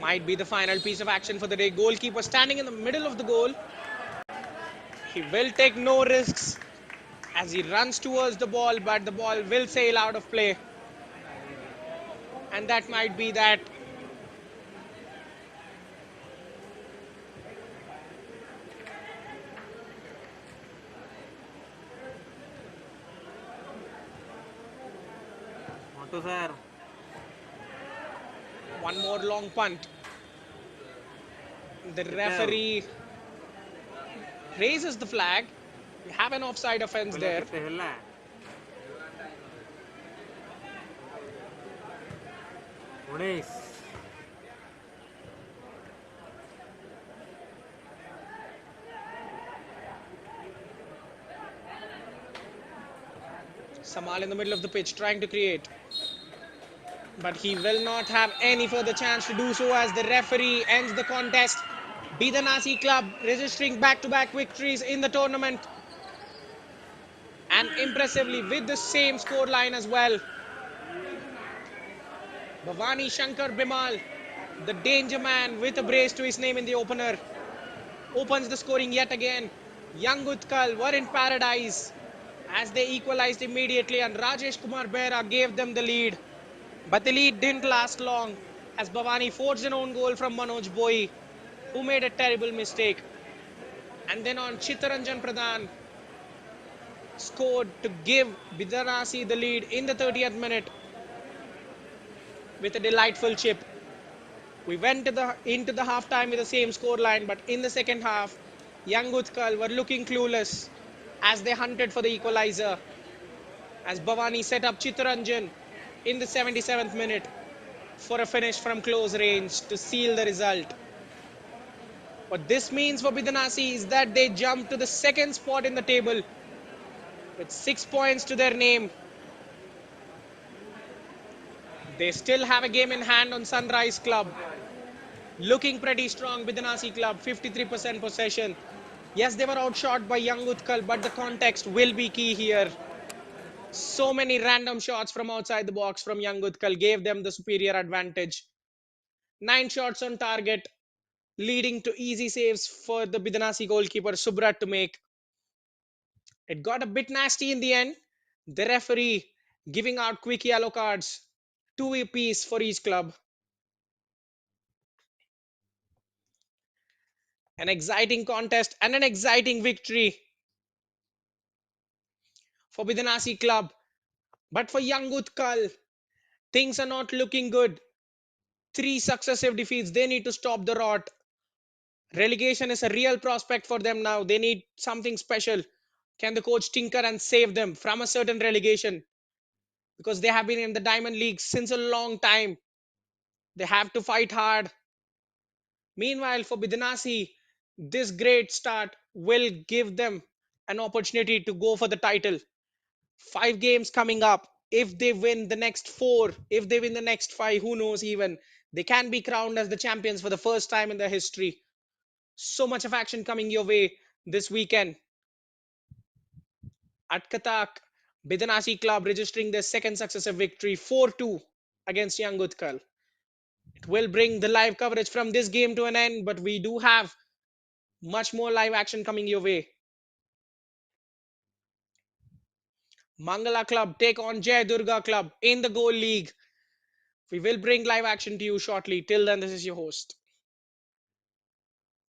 Might be the final piece of action for the day. Goalkeeper standing in the middle of the goal. He will take no risks as he runs towards the ball, but the ball will sail out of play. And that might be that. Motto sir. One more long punt. The Kettel. referee raises the flag. We have an offside offense Quella there. che te là. Unis. Samal in the middle of the pitch trying to create. But he will not have any further chance to do so as the referee ends the contest. Bidanasi club registering back-to-back victories in the tournament. And impressively with the same scoreline as well. Bhavani Shankar Bimal, the danger man with a brace to his name in the opener, opens the scoring yet again. Young Utkal were in paradise as they equalized immediately and Rajesh Kumar Behra gave them the lead. But the lead didn't last long as Bhavani forged an own goal from Manoj Bhoi, who made a terrible mistake. And then on Chittaranjan Pradhan scored to give Bidanasi the lead in the 30th minute with a delightful chip. We went into the halftime with the same scoreline, but in the second half, young Utkal were looking clueless as they hunted for the equalizer. As Bhavani set up Chittaranjan in the 77th minute for a finish from close range to seal the result. What this means for Bidanasi is that they jump to the second spot in the table with 6 points to their name. They still have a game in hand on Sunrise Club. Looking pretty strong, Bidanasi Club, 53% possession. Yes, they were outshot by Young Utkal, but the context will be key here. So many random shots from outside the box from Young Utkal gave them the superior advantage. 9 shots on target, leading to easy saves for the Bidanasi goalkeeper Subrat to make. It got a bit nasty in the end. The referee giving out quick yellow cards, two apiece for each club. An exciting contest and an exciting victory for Bidanasi club. But for young Utkal, things are not looking good. Three successive defeats. They need to stop the rot. Relegation is a real prospect for them now. They need something special. Can the coach tinker and save them from a certain relegation? Because they have been in the Diamond League since a long time. They have to fight hard. Meanwhile, for Bidanasi, this great start will give them an opportunity to go for the title. 5 games coming up. If they win the next four, if they win the next five, who knows even? They can be crowned as the champions for the first time in their history. So much of action coming your way this weekend. At Cuttack, Bidanasi club registering their second successive victory 4-2 against Young Utkal. It will bring the live coverage from this game to an end, but we do have much more live action coming your way. Mangala Club take on Jai Durga Club in the Goal League. We will bring live action to you shortly. Till then, this is your host.